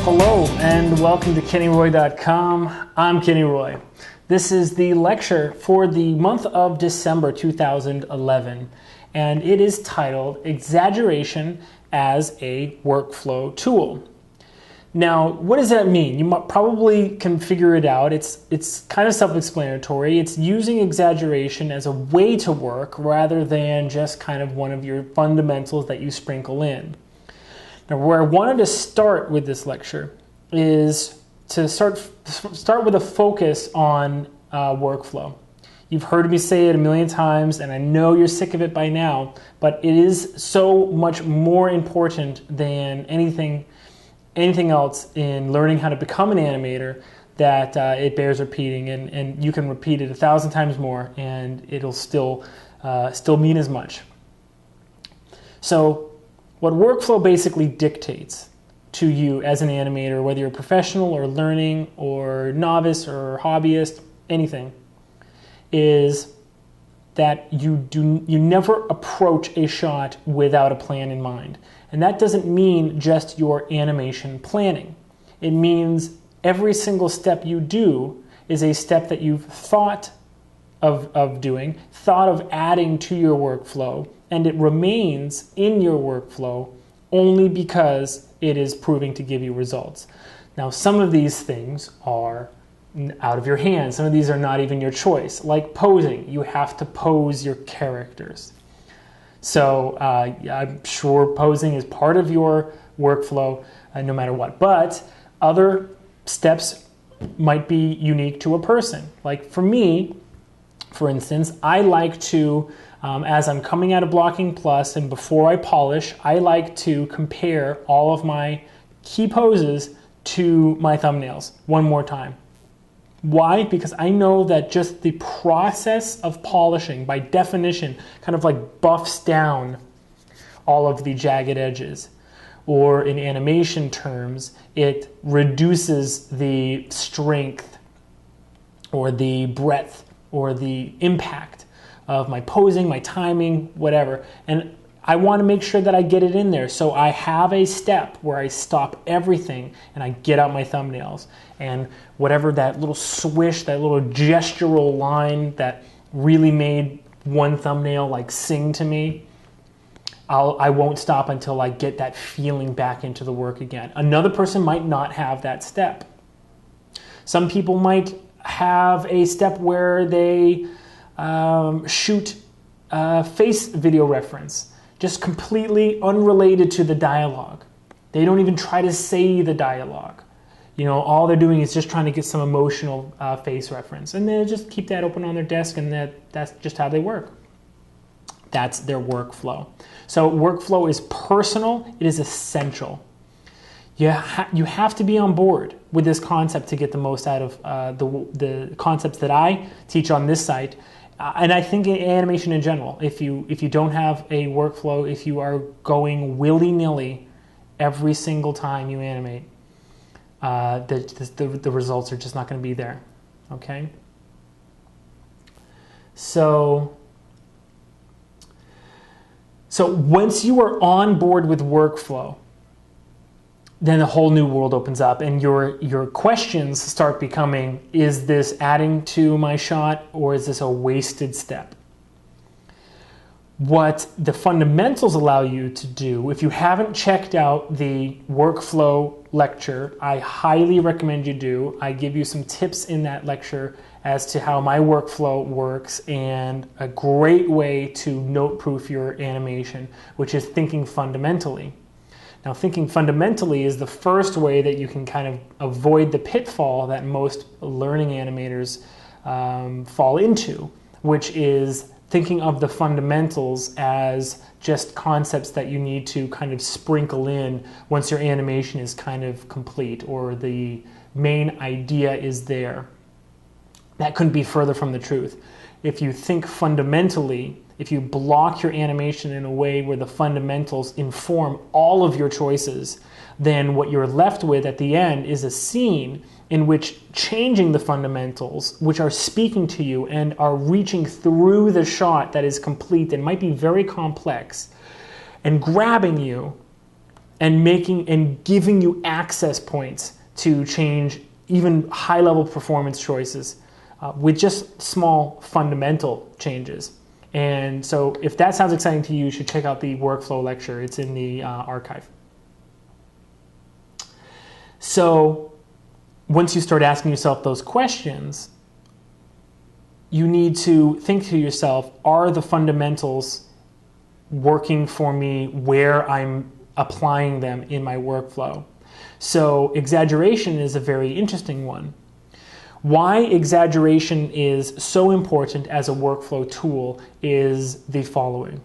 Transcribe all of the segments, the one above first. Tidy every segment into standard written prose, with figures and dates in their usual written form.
Hello and welcome to KennyRoy.com. I'm Kenny Roy. This is the lecture for the month of December 2011, and it is titled Exaggeration as a Workflow Tool. Now, what does that mean? You probably can figure it out. It's kind of self-explanatory. It's using exaggeration as a way to work rather than just kind of one of your fundamentals that you sprinkle in. Now, where I wanted to start with this lecture is to start with a focus on workflow. You've heard me say it a million times, and I know you're sick of it by now, but it is so much more important than anything else in learning how to become an animator that it bears repeating, and you can repeat it 1,000 times more, and it'll still mean as much. So, what workflow basically dictates to you as an animator, whether you're a professional or learning or novice or hobbyist, anything, is that you never approach a shot without a plan in mind. And that doesn't mean just your animation planning. It means every single step you do is a step that you've thought of doing, thought of adding to your workflow, and it remains in your workflow only because it is proving to give you results. Now, some of these things are out of your hands. Some of these are not even your choice. Like posing, you have to pose your characters. So I'm sure posing is part of your workflow no matter what. But other steps might be unique to a person. Like for me, for instance, I like to, as I'm coming out of Blocking Plus and before I polish, I like to compare all of my key poses to my thumbnails one more time. Why? Because I know that just the process of polishing, by definition, kind of like buffs down all of the jagged edges. Or in animation terms, it reduces the strength or the breadth or the impact of my posing, my timing, whatever. And I want to make sure that I get it in there. So I have a step where I stop everything and I get out my thumbnails. And whatever that little swish, that little gestural line that really made one thumbnail like sing to me, I won't stop until I get that feeling back into the work again. Another person might not have that step. Some people might have a step where they shoot face video reference, just completely unrelated to the dialogue. They don't even try to say the dialogue. You know, all they're doing is just trying to get some emotional face reference, and they just keep that open on their desk, and that's just how they work. That's their workflow. So workflow is personal. It is essential. You have to be on board with this concept to get the most out of the concepts that I teach on this site. And I think in animation in general, if you don't have a workflow, if you are going willy-nilly every single time you animate, the results are just not going to be there. Okay? So once you are on board with workflow, then a whole new world opens up, and your questions start becoming, is this adding to my shot, or is this a wasted step? What the fundamentals allow you to do, if you haven't checked out the workflow lecture, I highly recommend you do. I give you some tips in that lecture as to how my workflow works, and a great way to note-proof your animation, which is thinking fundamentally. Now, thinking fundamentally is the first way that you can kind of avoid the pitfall that most learning animators fall into, which is thinking of the fundamentals as just concepts that you need to kind of sprinkle in once your animation is kind of complete or the main idea is there. That couldn't be further from the truth. If you think fundamentally, if you block your animation in a way where the fundamentals inform all of your choices, then what you're left with at the end is a scene in which changing the fundamentals, which are speaking to you and are reaching through the shot that is complete and might be very complex, and grabbing you and giving you access points to change even high-level performance choices with just small fundamental changes. And so if that sounds exciting to you, you should check out the workflow lecture. It's in the archive. So once you start asking yourself those questions, you need to think to yourself, are the fundamentals working for me where I'm applying them in my workflow? So exaggeration is a very interesting one. Why exaggeration is so important as a workflow tool is the following.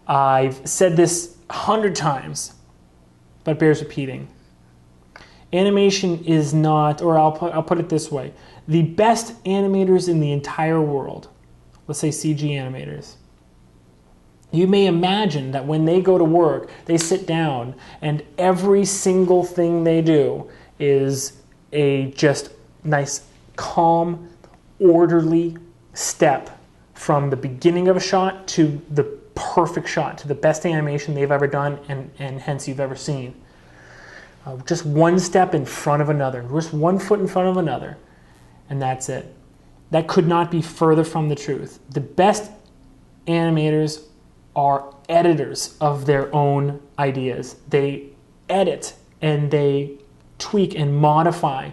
I've said this 100 times, but bears repeating. Animation is not, or I'll put it this way, the best animators in the entire world, let's say CG animators, you may imagine that when they go to work, they sit down and every single thing they do is a just nice, calm, orderly step from the beginning of a shot to the perfect shot, to the best animation they've ever done and hence you've ever seen. Just one step in front of another, just one foot in front of another, and that's it. That could not be further from the truth. The best animators are editors of their own ideas. They edit and they tweak and modify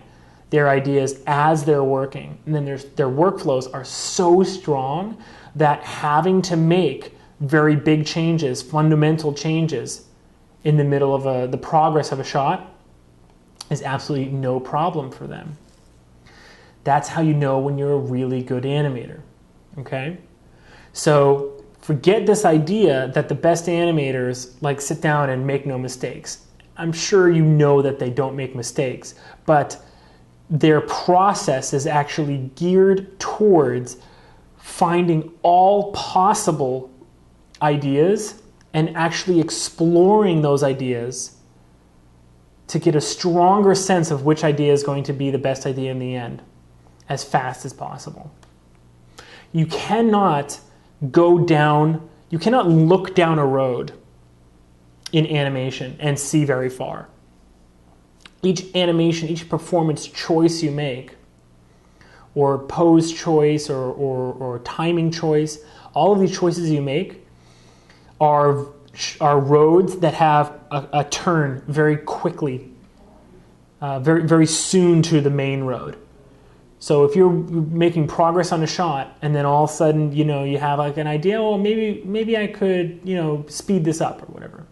their ideas as they're working. And then their workflows are so strong that having to make very big changes, fundamental changes in the middle of the progress of a shot is absolutely no problem for them. That's how you know when you're a really good animator, okay? So forget this idea that the best animators like sit down and make no mistakes. I'm sure you know that they don't make mistakes, but their process is actually geared towards finding all possible ideas and actually exploring those ideas to get a stronger sense of which idea is going to be the best idea in the end as fast as possible. You cannot look down a road in animation and see very far. Each animation, each performance choice you make, or pose choice or timing choice, all of these choices you make are roads that have a turn very quickly, very, very soon to the main road. So if you're making progress on a shot and then all of a sudden, you have like an idea, well, maybe I could, speed this up or whatever.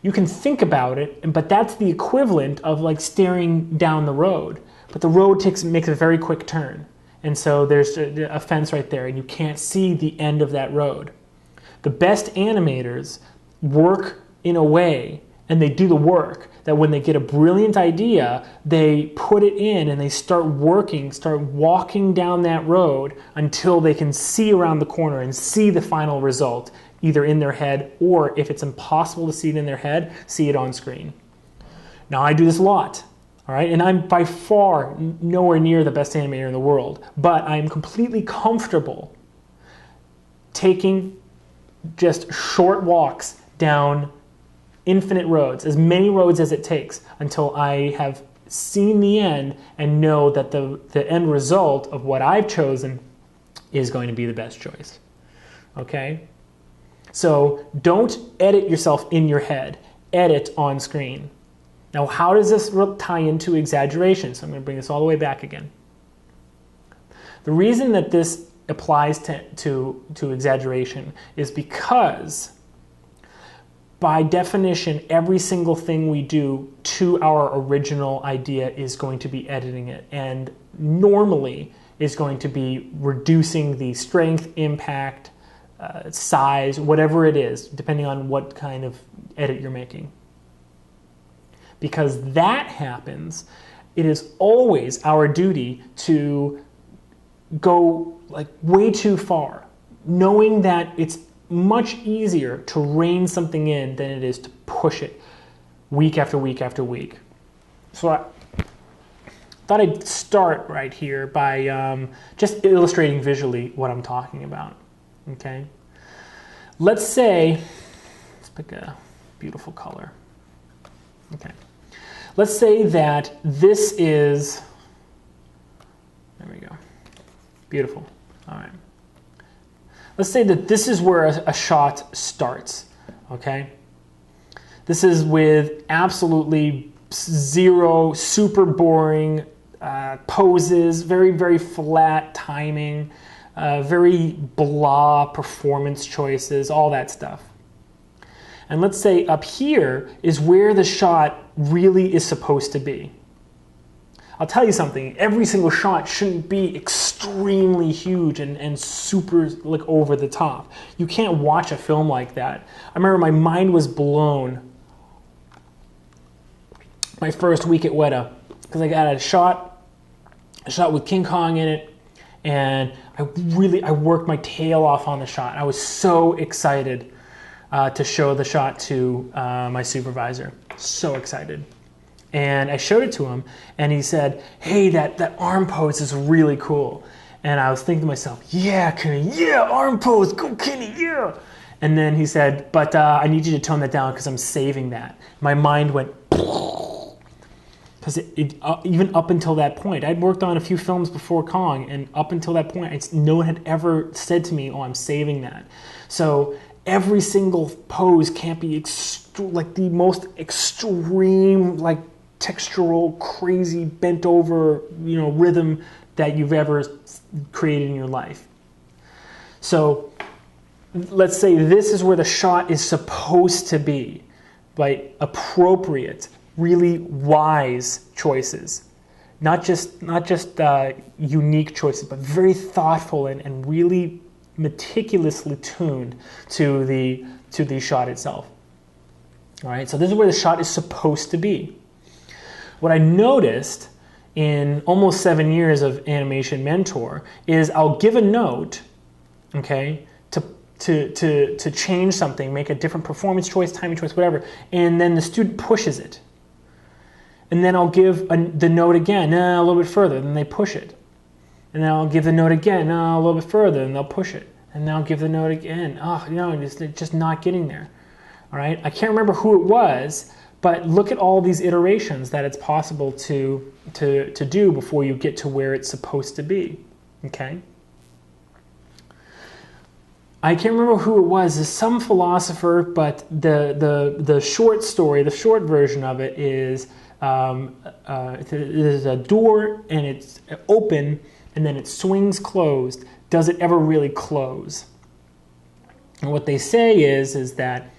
You can think about it, but that's the equivalent of like staring down the road. But the road makes a very quick turn. And so there's a fence right there and you can't see the end of that road. The best animators work in a way, and they do the work, that when they get a brilliant idea, they put it in and they start walking down that road until they can see around the corner and see the final result, either in their head or, if it's impossible to see it in their head, see it on screen. Now, I do this a lot, all right? And I'm by far nowhere near the best animator in the world, but I'm completely comfortable taking just short walks down infinite roads, as many roads as it takes, until I have seen the end and know that the end result of what I've chosen is going to be the best choice. Okay? So don't edit yourself in your head. Edit on screen. Now, how does this tie into exaggeration? So I'm going to bring this all the way back again. The reason that this applies to exaggeration is because, by definition, every single thing we do to our original idea is going to be editing it, and normally is going to be reducing the strength, impact, size, whatever it is, depending on what kind of edit you're making. Because that happens, it is always our duty to go like way too far, knowing that it's much easier to rein something in than it is to push it week after week after week. So I thought I'd start right here by just illustrating visually what I'm talking about. Okay, let's pick a beautiful color. Okay. Let's say that this is, there we go, beautiful. All right. Let's say that this is where a shot starts, okay? This is with absolutely zero, super boring poses, very, very flat timing, very blah performance choices, all that stuff. And let's say up here is where the shot really is supposed to be. I'll tell you something, every single shot shouldn't be extremely huge and super like over the top. You can't watch a film like that. I remember my mind was blown my first week at Weta because I got a shot with King Kong in it, and I worked my tail off on the shot. I was so excited to show the shot to my supervisor. So excited. And I showed it to him, and he said, hey, that arm pose is really cool. And I was thinking to myself, yeah, Kenny, yeah, arm pose, go Kenny, yeah. And then he said, but I need you to tone that down because I'm saving that. My mind went, because even up until that point, I'd worked on a few films before Kong, and up until that point, no one had ever said to me, oh, I'm saving that. So every single pose can't be like the most extreme, like textural, crazy, bent over, rhythm that you've ever created in your life. So let's say this is where the shot is supposed to be, like appropriate, really wise choices, not just unique choices, but very thoughtful and really meticulously tuned to the shot itself. All right, so this is where the shot is supposed to be. What I noticed in almost 7 years of animation mentor is I'll give a note, okay, to change something, make a different performance choice, timing choice, whatever, and then the student pushes it. And then I'll give the note again, a little bit further, and they push it. And then I'll give the note again, a little bit further, and they'll push it. And then I'll give the note again. It's just not getting there. All right, I can't remember who it was, but look at all these iterations that it's possible to do before you get to where it's supposed to be. Okay. I can't remember who it was. It's some philosopher, but the short story, the short version of it is there's a door and it's open and then it swings closed. Does it ever really close? And what they say is that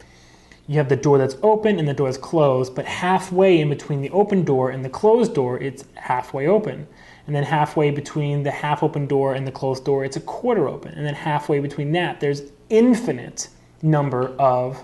you have the door that's open and the door is closed, but halfway in between the open door and the closed door, it's halfway open. And then halfway between the half open door and the closed door, it's a quarter open. And then halfway between that, there's infinite number of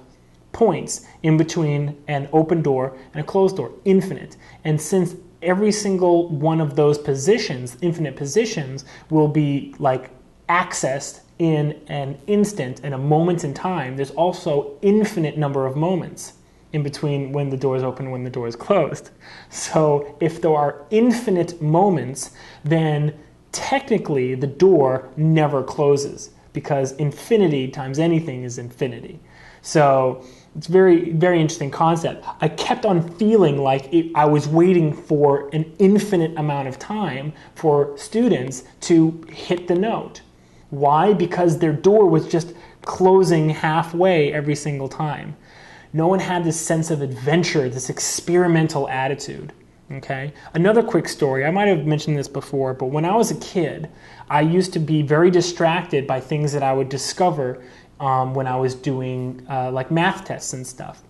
points in between an open door and a closed door, infinite. And since every single one of those positions, infinite positions, will be like accessed in an instant, in a moment in time, there's also infinite number of moments in between when the door is open and when the door is closed. So if there are infinite moments, then technically the door never closes because infinity times anything is infinity. So it's very, very interesting concept. I kept on feeling like I was waiting for an infinite amount of time for students to hit the note. Why? Because their door was just closing halfway every single time. No one had this sense of adventure, this experimental attitude. Okay. Another quick story, I might have mentioned this before, but when I was a kid, I used to be very distracted by things that I would discover when I was doing like math tests and stuff.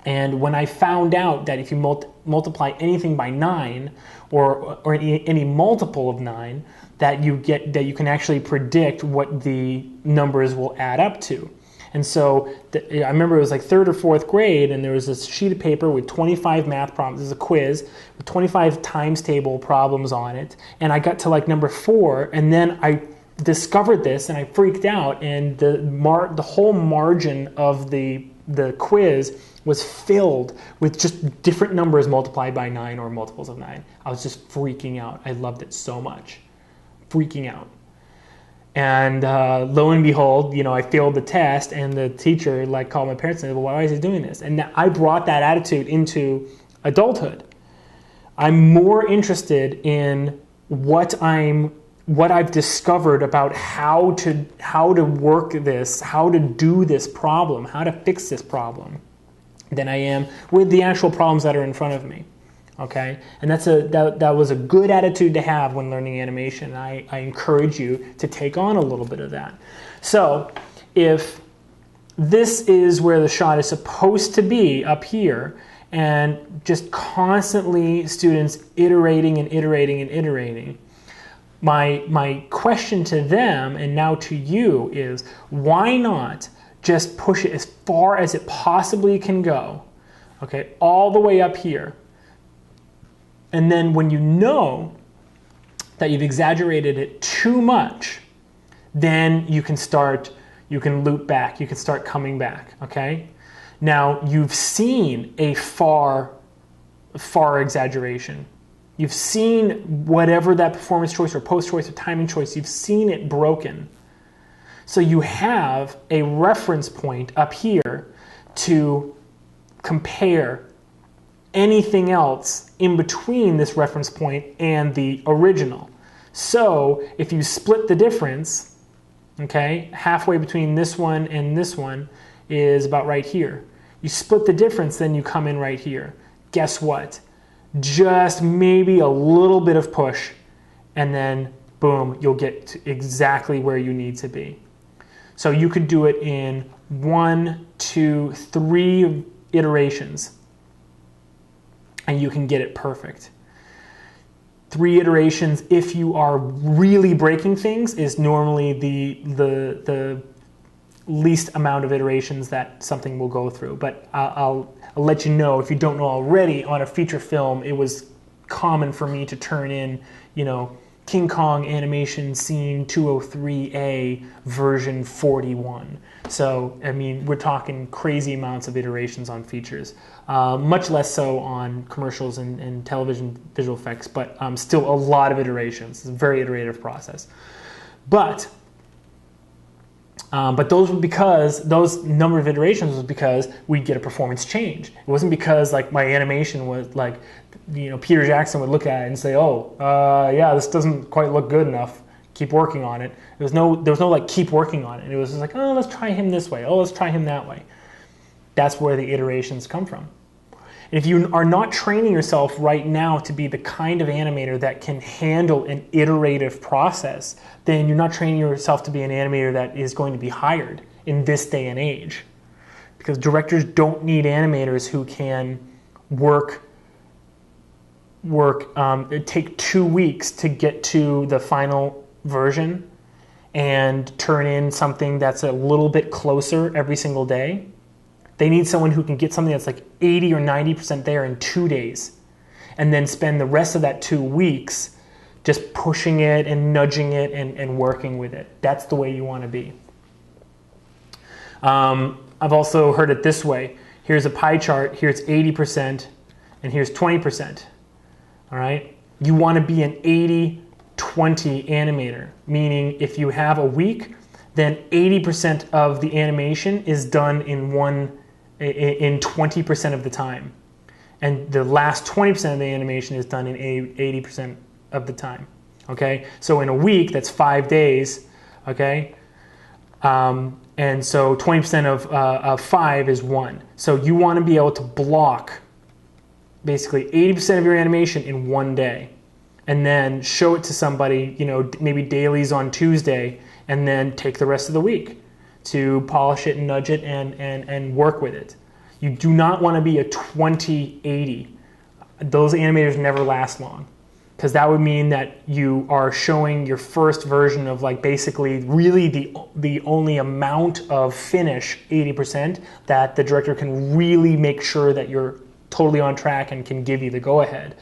And when I found out that if you multiply anything by 9 or any multiple of 9, that you can actually predict what the numbers will add up to. And so I remember it was like 3rd or 4th grade, and there was this sheet of paper with 25 math problems. This is a quiz with 25 times table problems on it. And I got to like number 4, and then I discovered this, and I freaked out. And the whole margin of the quiz was filled with just different numbers multiplied by 9 or multiples of 9. I was just freaking out. I loved it so much. Freaking out. And lo and behold, I failed the test, and the teacher called my parents and said, well, why is he doing this? And I brought that attitude into adulthood. I'm more interested in what I've discovered about how to work this, how to do this problem, how to fix this problem, than I am with the actual problems that are in front of me. Okay, and that was a good attitude to have when learning animation. I encourage you to take on a little bit of that. So if this is where the shot is supposed to be, up here, and just constantly students iterating and iterating and iterating, my question to them and now to you is, why not just push it as far as it possibly can go, okay, all the way up here. And then when you know that you've exaggerated it too much, then you can loop back, you can start coming back, okay? Now, you've seen a far exaggeration. You've seen whatever that performance choice or post choice or timing choice, you've seen it broken. So you have a reference point up here to compare anything else in between this reference point and the original. So if you split the difference, okay, halfway between this one and this one is about right here. You split the difference, then you come in right here. Guess what? Just maybe a little bit of push, and then boom, you'll get to exactly where you need to be. So you could do it in 1, 2, 3 iterations, and you can get it perfect. 3 iterations, if you are really breaking things, is normally the least amount of iterations that something will go through. But I'll let you know, if you don't know already, on a feature film, it was common for me to turn in, King Kong animation scene 203A version 41. So, I mean, we're talking crazy amounts of iterations on features. Much less so on commercials and television visual effects, but still a lot of iterations. It's a very iterative process. But those were because, those number of iterations was because we'd get a performance change. It wasn't because my animation was Peter Jackson would look at it and say, yeah, this doesn't quite look good enough. Keep working on it. There was no keep working on it. It was just let's try him this way. Let's try him that way. That's where the iterations come from. And if you are not training yourself right now to be the kind of animator that can handle an iterative process, then you're not training yourself to be an animator that is going to be hired in this day and age. Because directors don't need animators who can take 2 weeks to get to the final version and turn in something that's a little bit closer every single day. They need someone who can get something that's 80 or 90% there in 2 days, and then spend the rest of that 2 weeks just pushing it and nudging it and working with it. That's the way you want to be. I've also heard it this way. Here's a pie chart. Here's 80%, and here's 20%. All right? You want to be an 80-20 animator, meaning if you have a week, then 80% of the animation is done in 20% of the time. And the last 20% of the animation is done in 80% of the time. Okay? So in a week, that's 5 days. Okay? And so 20% of 5 is 1. So you want to be able to block basically 80% of your animation in 1 day, and then show it to somebody, maybe dailies on Tuesday, and then take the rest of the week to polish it and nudge it and work with it. You do not want to be a 20-80. Those animators never last long, because that would mean that you are showing your first version of basically really the only amount of finish, 80%, that the director can really make sure that you're totally on track and can give you the go-ahead.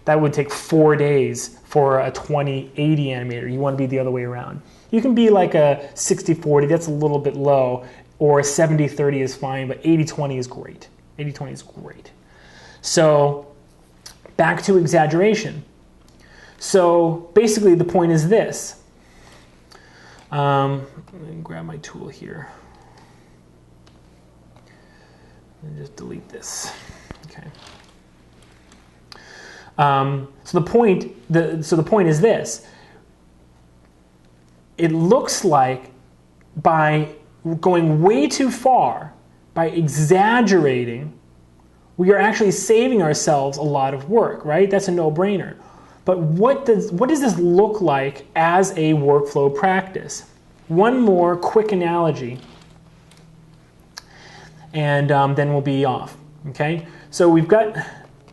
That would take 4 days for a 20-80 animator. You want to be the other way around. You can be like a 60-40, that's a little bit low, or a 70-30 is fine, but 80-20 is great. 80-20 is great. So back to exaggeration. So basically the point is this. Let me grab my tool here. And just delete this. Okay. So the point is this. It looks like by going way too far, by exaggerating, we are actually saving ourselves a lot of work, right? That's a no-brainer. But what does this look like as a workflow practice? One more quick analogy, and then we'll be off, okay? So we've got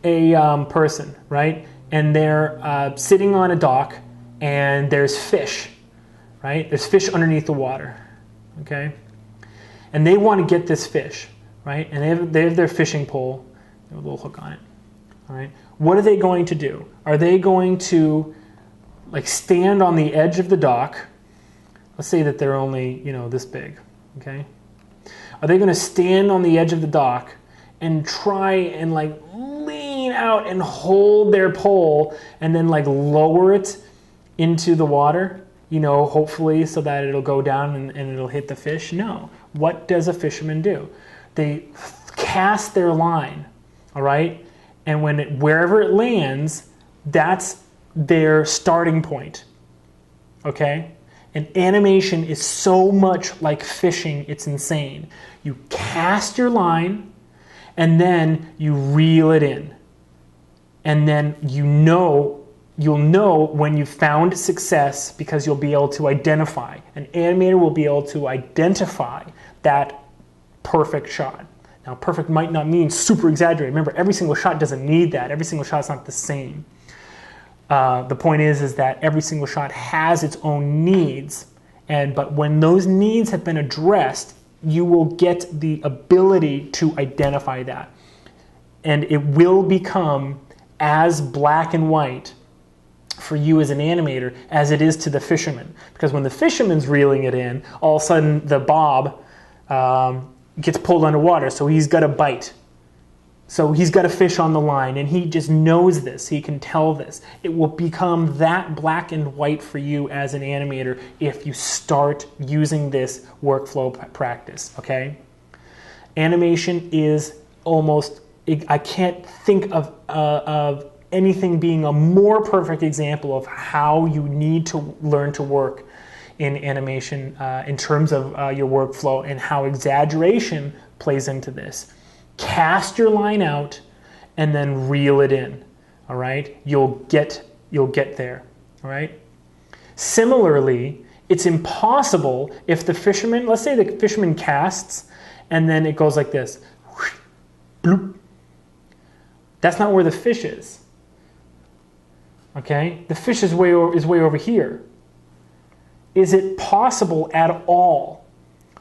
a person, right? And they're sitting on a dock, and there's fish, right? There's fish underneath the water, okay? And they want to get this fish, right? And they have their fishing pole, they have a little hook on it, all right? What are they going to do? Are they going to like stand on the edge of the dock? Let's say that they're only, this big, okay? Are they going to stand on the edge of the dock and try and like lean out and hold their pole and then like lower it into the water, hopefully so that it'll go down and it'll hit the fish? No. What does a fisherman do? They cast their line, all right? And wherever it lands, that's their starting point, okay? And animation is so much like fishing, it's insane. You cast your line, and then you reel it in. And then you'll know when you found success because you'll be able to identify. An animator will be able to identify that perfect shot. Now, perfect might not mean super exaggerated. Remember, every single shot doesn't need that. Every single shot's not the same. The point is that every single shot has its own needs. But when those needs have been addressed, you will get the ability to identify that. And it will become as black and white for you as an animator as it is to the fisherman. Because when the fisherman's reeling it in, all of a sudden the bob gets pulled underwater, so he's got a bite. So he's got a fish on the line, and he just knows this. He can tell this. It will become that black and white for you as an animator if you start using this workflow practice, okay? Animation is almost, I can't think of anything being a more perfect example of how you need to learn to work in animation in terms of your workflow and how exaggeration plays into this. Cast your line out and then reel it in, all right? You'll get there, all right? Similarly, it's impossible if the fisherman, let's say the fisherman casts and then it goes like this, bloop. That's not where the fish is, okay? The fish is way over here. Is it possible at all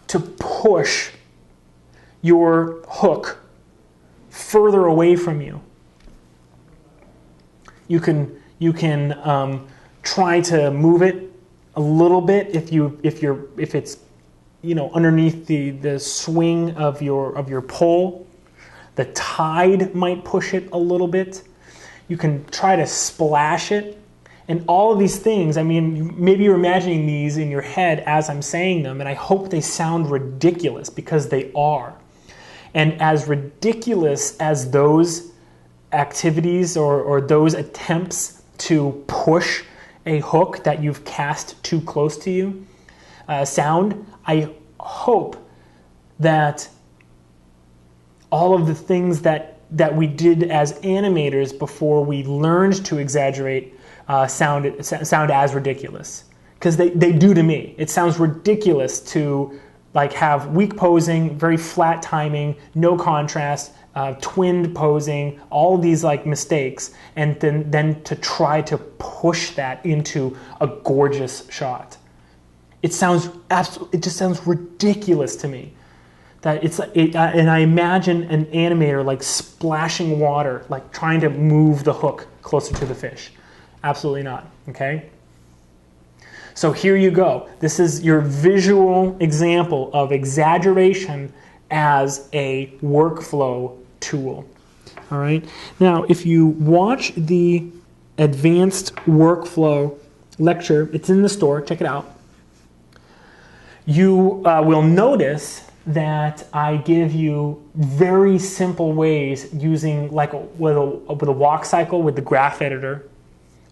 to push your hook further away from you? You can try to move it a little bit if it's underneath the swing of your pole. The tide might push it a little bit. You can try to splash it. And all of these things, I mean, maybe you're imagining these in your head as I'm saying them, and I hope they sound ridiculous because they are. And as ridiculous as those activities or those attempts to push a hook that you've cast too close to you sound, I hope that all of the things that we did as animators before we learned to exaggerate sound as ridiculous, because they do to me. It sounds ridiculous to like have weak posing, very flat timing, no contrast, twinned posing, all of these like mistakes, and then to try to push that into a gorgeous shot. It just sounds ridiculous to me. And I imagine an animator like splashing water, like trying to move the hook closer to the fish. Absolutely not, okay? So here you go. This is your visual example of exaggeration as a workflow tool, all right? Now, if you watch the advanced workflow lecture, it's in the store, check it out. You will notice that I give you very simple ways using, like with a walk cycle with the graph editor,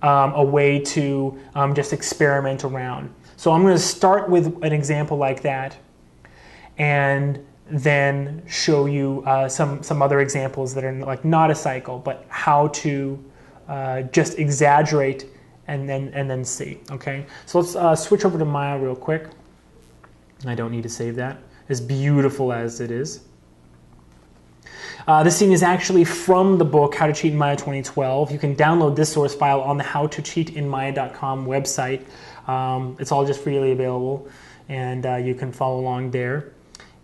a way to just experiment around. So I'm going to start with an example like that, and then show you some other examples that are like not a cycle, but how to just exaggerate and then see. Okay, so let's switch over to Maya real quick. I don't need to save that, as beautiful as it is. This scene is actually from the book How to Cheat in Maya 2012. You can download this source file on the howtocheatinmaya.com website. It's all just freely available, and you can follow along there.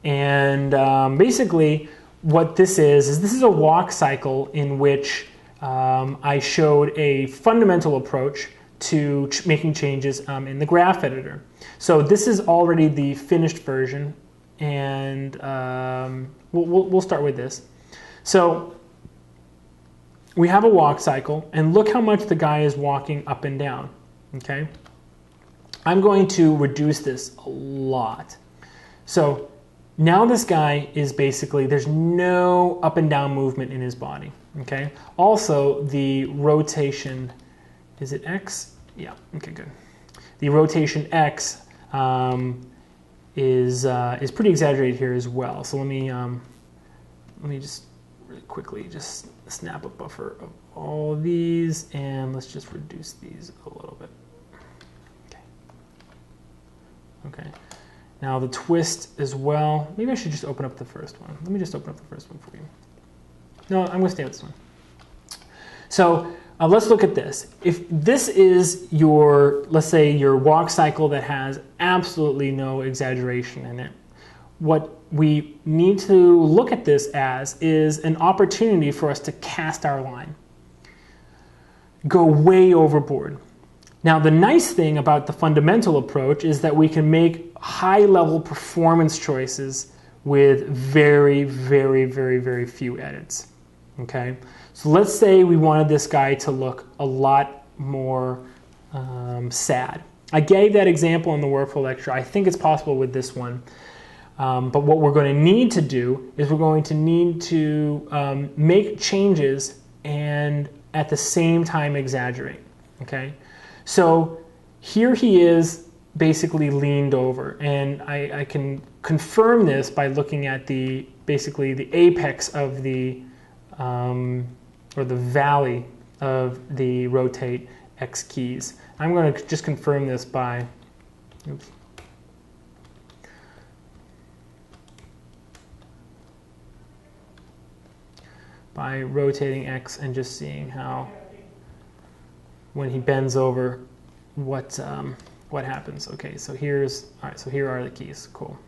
And basically what this is a walk cycle in which I showed a fundamental approach to making changes in the graph editor. So this is already the finished version, and we'll start with this. So we have a walk cycle, and look how much the guy is walking up and down. Okay, I'm going to reduce this a lot. So now this guy is basically, there's no up and down movement in his body. Okay. Also, the rotation, is it X? Yeah. Okay, good. The rotation X is pretty exaggerated here as well. So let me just really quickly just snap a buffer of all of these, and let's just reduce these a little bit. Okay. Okay. Now the twist as well. Maybe I should just open up the first one. Let me just open up the first one for you. No, I'm going to stay with this one. So let's look at this. If this is your, let's say, your walk cycle that has absolutely no exaggeration in it, what we need to look at this as is an opportunity for us to cast our line, go way overboard. Now, the nice thing about the fundamental approach is that we can make high-level performance choices with very, very, very, very few edits. Okay, so let's say we wanted this guy to look a lot more sad. I gave that example in the workflow lecture. I think it's possible with this one. But what we're going to need to do is we're going to need to make changes and at the same time exaggerate. Okay, so here he is basically leaned over, and I can confirm this by looking at basically the apex of the or the valley of the rotate X keys. I'm going to just confirm this by, oops. By rotating X and just seeing how, when he bends over, what happens. Okay, so all right, so here are the keys. Cool.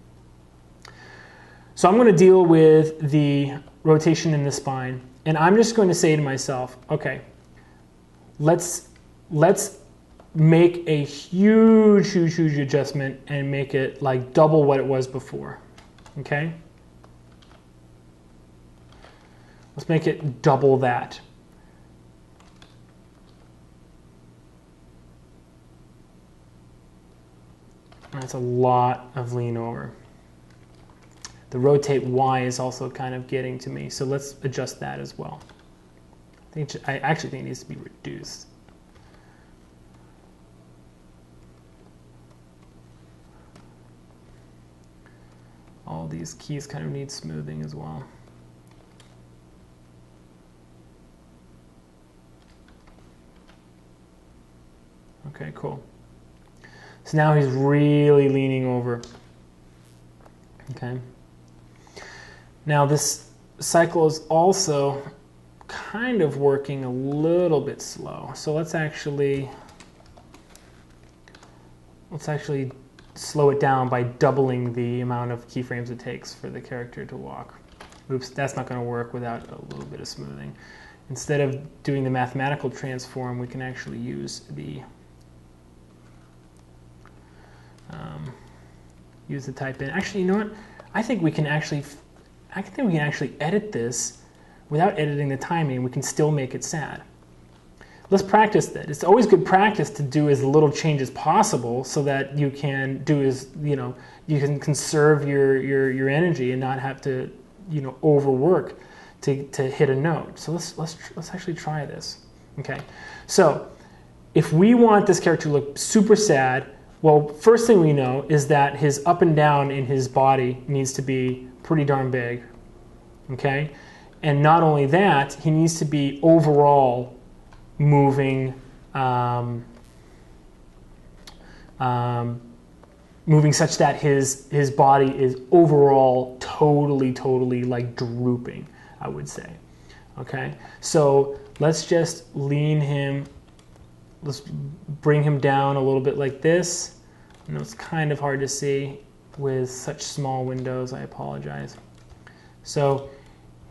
So I'm going to deal with the rotation in the spine, and I'm just going to say to myself, okay, let's make a huge adjustment and make it like double what it was before. Okay? Let's make it double that. That's a lot of lean over. The rotate Y is also kind of getting to me, so let's adjust that as well. I actually think it needs to be reduced. All these keys kind of need smoothing as well. Okay, cool. So now he's really leaning over. Okay. Now this cycle is also kind of working a little bit slow. So let's actually slow it down by doubling the amount of keyframes it takes for the character to walk. Oops, that's not going to work without a little bit of smoothing. Instead of doing the mathematical transform, we can actually use the type in. Actually, you know what? I think we can actually edit this without editing the timing. We can still make it sad. let's practice that. It's always good practice to do as little change as possible so that you can do as, you can conserve your energy and not have to, overwork to hit a note. So let's actually try this. Okay. So if we want this character to look super sad, well, first thing we know is that his up and down in his body needs to be pretty darn big. Okay? And not only that, he needs to be overall moving moving such that his body is overall totally like drooping, I would say. Okay? So let's just lean him. Let's bring him down a little bit like this. I know it's kind of hard to see with such small windows. I apologize. So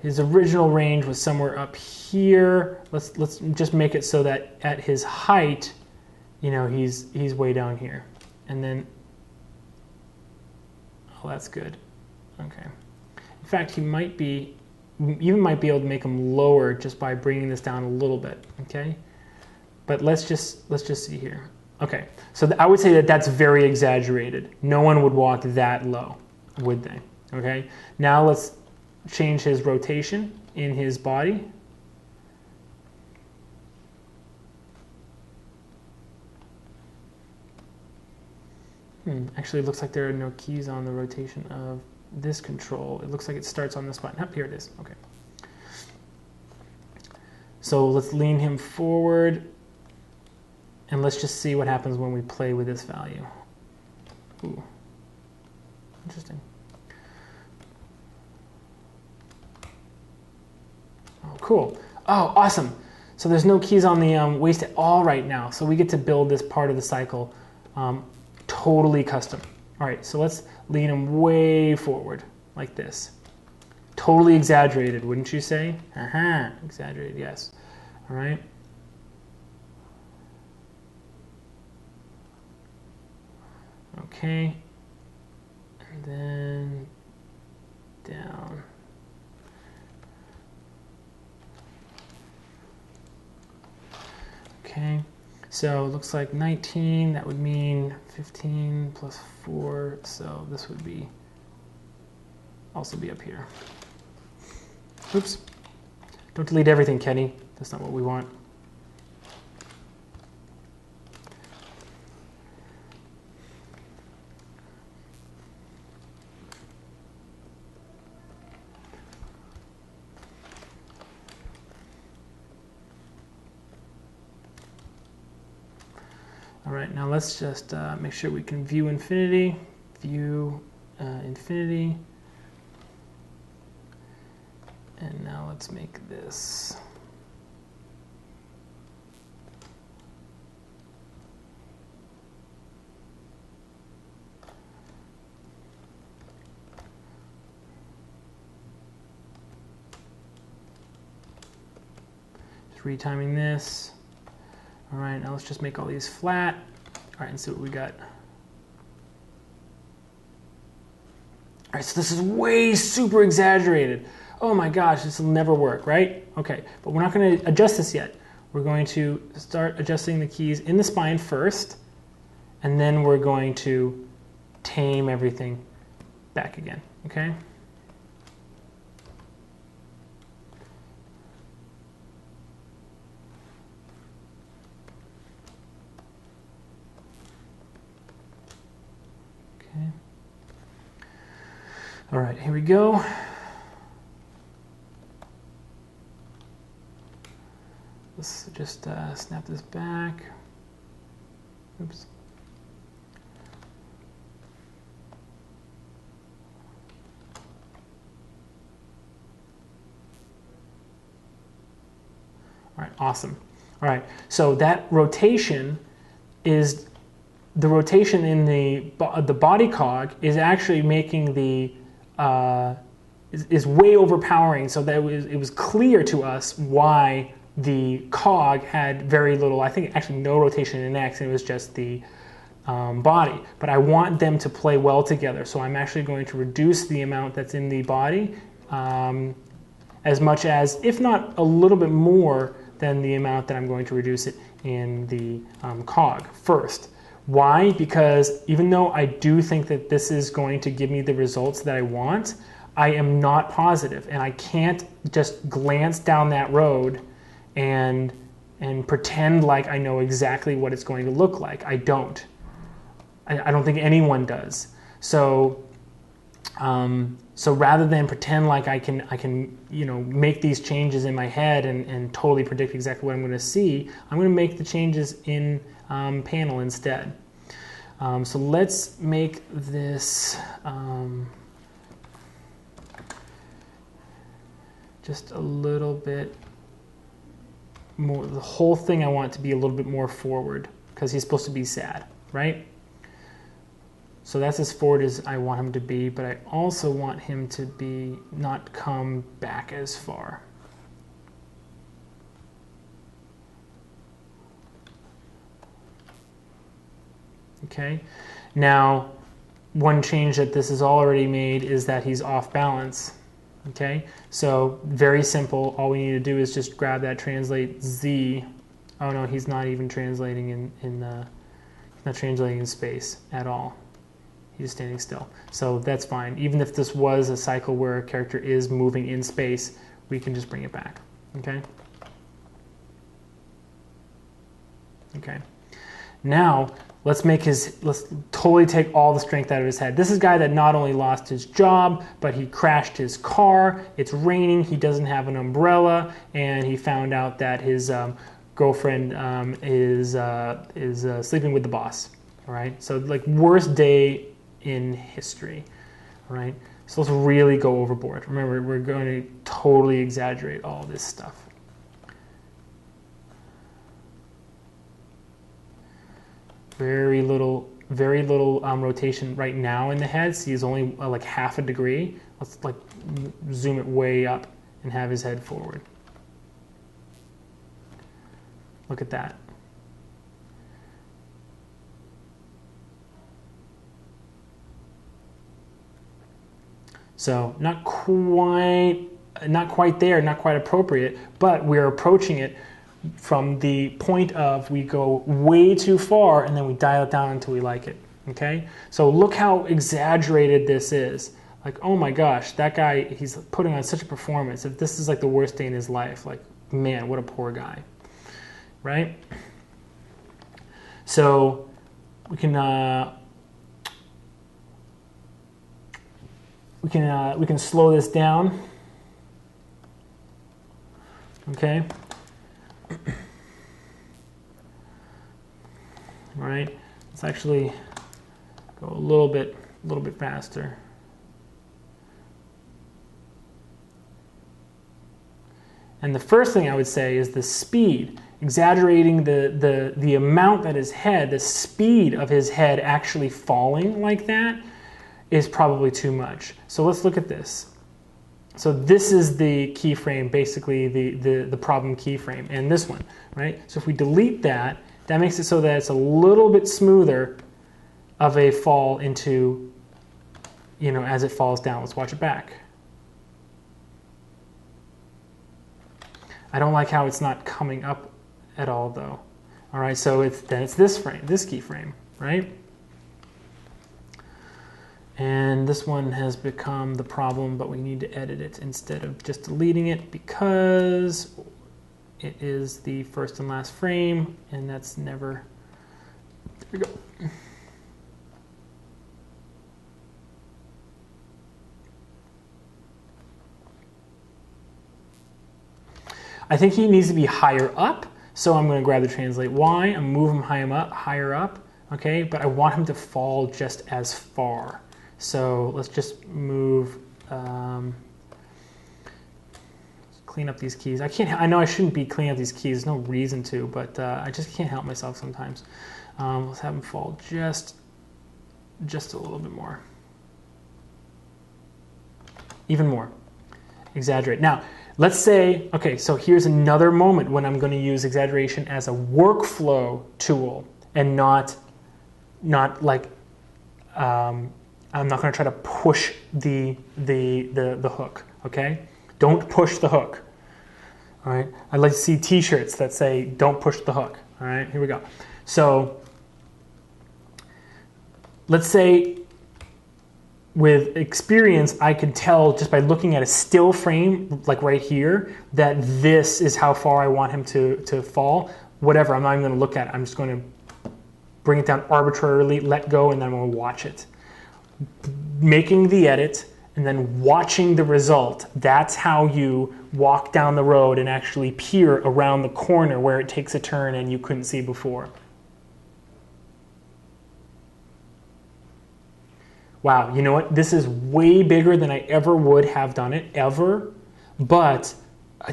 his original range was somewhere up here. Let's just make it so that at his height, he's way down here. And then, oh, that's good. Okay. In fact, he might be, even might be able to make him lower just by bringing this down a little bit. Okay. But let's just see here. Okay, so I would say that that's very exaggerated. No one would walk that low, would they? Okay, now let's change his rotation in his body. Actually, it looks like there are no keys on the rotation of this control. It looks like it starts on this button. Here it is. Okay. So let's lean him forward. And let's just see what happens when we play with this value. Ooh, interesting. Oh, cool. Oh, awesome. So there's no keys on the waist at all right now. So we get to build this part of the cycle totally custom. All right, so let's lean him way forward like this. Totally exaggerated, wouldn't you say? Exaggerated, yes. All right. Okay, and then down. Okay, so it looks like 19, that would mean 15 plus 4, so this would be also be up here. Oops, don't delete everything, Kenny. That's not what we want. All right, now let's just make sure we can view infinity. View infinity. And now let's make this. Just retiming this. All right, now let's just make all these flat. All right, and see what we got. All right, so this is way super exaggerated. Oh my gosh, this will never work, right? Okay, but we're not going to adjust this yet. We're going to start adjusting the keys in the spine first, and then we're going to tame everything back again, okay? All right, here we go. Let's just snap this back. Oops. All right, awesome. All right, so that rotation is the rotation in the body cog is actually making the is way overpowering, so that it was clear to us why the cog had very little, I think actually no rotation in X, and it was just the body. But I want them to play well together, so I'm actually going to reduce the amount that's in the body as much as, if not a little bit more, than the amount that I'm going to reduce it in the cog first. Why? Because even though I do think that this is going to give me the results that I want, I am not positive, and I can't just glance down that road and pretend like I know exactly what it's going to look like. I don't. I don't think anyone does. So so rather than pretend like I can make these changes in my head and totally predict exactly what I'm going to see, I'm going to make the changes in panel instead. So let's make this just a little bit more. The whole thing I want to be a little bit more forward because he's supposed to be sad, right? So that's as forward as I want him to be, but I also want him to be not come back as far. Okay, now one change that this has already made is that he's off balance. Okay, so very simple. All we need to do is just grab that translate Z. Oh no, he's not even translating he's not translating in space at all. He's standing still. So that's fine. Even if this was a cycle where a character is moving in space, we can just bring it back. Okay? Okay. Now, let's totally take all the strength out of his head. This is a guy that not only lost his job, but he crashed his car. It's raining. He doesn't have an umbrella, and he found out that his girlfriend is sleeping with the boss. All right? So like worst day in history, right? So let's really go overboard. Remember, we're going to totally exaggerate all this stuff. Very little rotation right now in the head. See, he's only like half a degree. Let's like zoom it way up and have his head forward. Look at that. So not quite there, not quite appropriate, but we're approaching it from the point of we go way too far and then we dial it down until we like it, okay? So look how exaggerated this is. Like, oh my gosh, that guy, he's putting on such a performance. If this is like the worst day in his life, like, man, what a poor guy, right? So we can slow this down, okay? All right, let's actually go a little bit faster. And the first thing I would say is the speed, exaggerating the amount that his head, the speed of his head actually falling like that is probably too much. So let's look at this. So this is the keyframe, basically the problem keyframe, and this one, right? So if we delete that, that makes it so that it's a little bit smoother of a fall into, as it falls down. Let's watch it back. I don't like how it's not coming up at all, though. All right, so it's this frame, this keyframe, right? And this one has become the problem, but we need to edit it instead of just deleting it because it is the first and last frame, and that's never, there we go. I think he needs to be higher up, so I'm going to grab the translate Y and move him higher up, okay? But I want him to fall just as far. So let's just move, clean up these keys. I know I shouldn't be cleaning up these keys, there's no reason to, but I just can't help myself sometimes. Let's have them fall just a little bit more. Even more. Exaggerate. Now, let's say, okay, so here's another moment when I'm going to use exaggeration as a workflow tool and not like, I'm not going to try to push the hook, okay? Don't push the hook. All right, I'd like to see t-shirts that say, don't push the hook. All right, here we go. So let's say with experience, I could tell just by looking at a still frame, like right here, that this is how far I want him to fall. Whatever, I'm not even gonna look at it. I'm just gonna bring it down arbitrarily, let go, and then I'm gonna watch it. Making the edit and then watching the result, that's how you walk down the road and actually peer around the corner where it takes a turn and you couldn't see before. Wow, you know what? This is way bigger than I ever would have done it, ever. But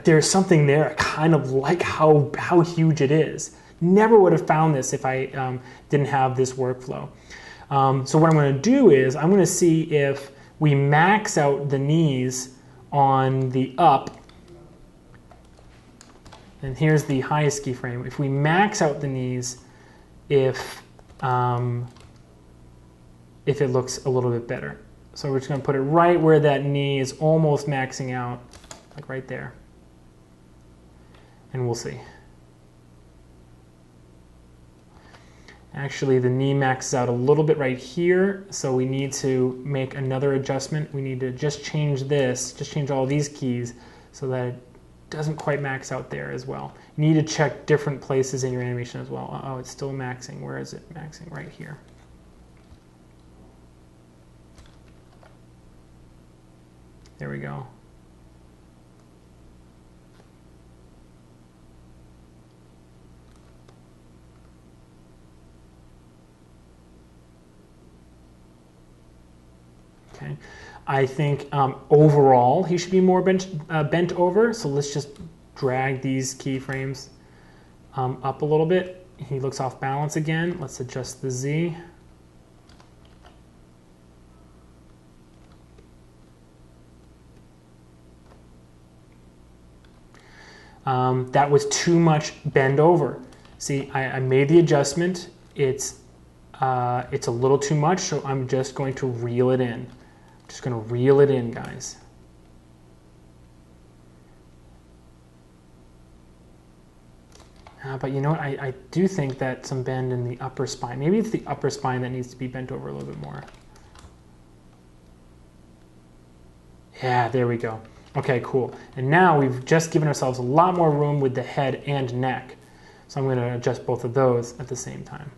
there's something there, I kind of like how huge it is. Never would have found this if I didn't have this workflow. So what I'm going to do is I'm going to see if we max out the knees on the up. And here's the highest keyframe. If we max out the knees, if it looks a little bit better. So we're just going to put it right where that knee is almost maxing out, like right there. And we'll see. Actually, the knee maxes out a little bit right here, so we need to make another adjustment. We need to just change this, just change all these keys so that it doesn't quite max out there as well. You need to check different places in your animation as well. Oh, it's still maxing. Where is it maxing? Right here. There we go. Okay. I think overall he should be more bent over, so let's just drag these keyframes up a little bit. He looks off balance again. Let's adjust the Z. That was too much bend over. See, I made the adjustment. It's a little too much, so I'm just going to reel it in. Just going to reel it in, guys. But you know what? I do think that some bend in the upper spine. Maybe it's the upper spine that needs to be bent over a little bit more. Yeah, there we go. Okay, cool. And now we've just given ourselves a lot more room with the head and neck. So I'm going to adjust both of those at the same time.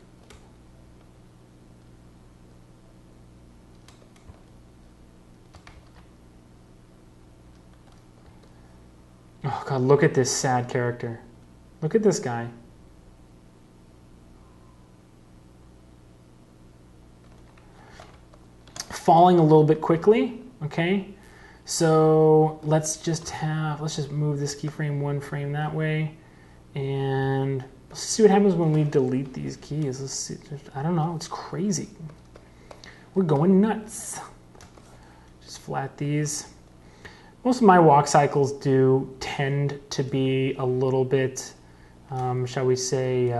Oh God, look at this sad character. Look at this guy. Falling a little bit quickly, okay? So let's just move this keyframe one frame that way, and let's see what happens when we delete these keys. Let's see, I don't know, it's crazy. We're going nuts. Just flat these. Most of my walk cycles do tend to be a little bit, shall we say,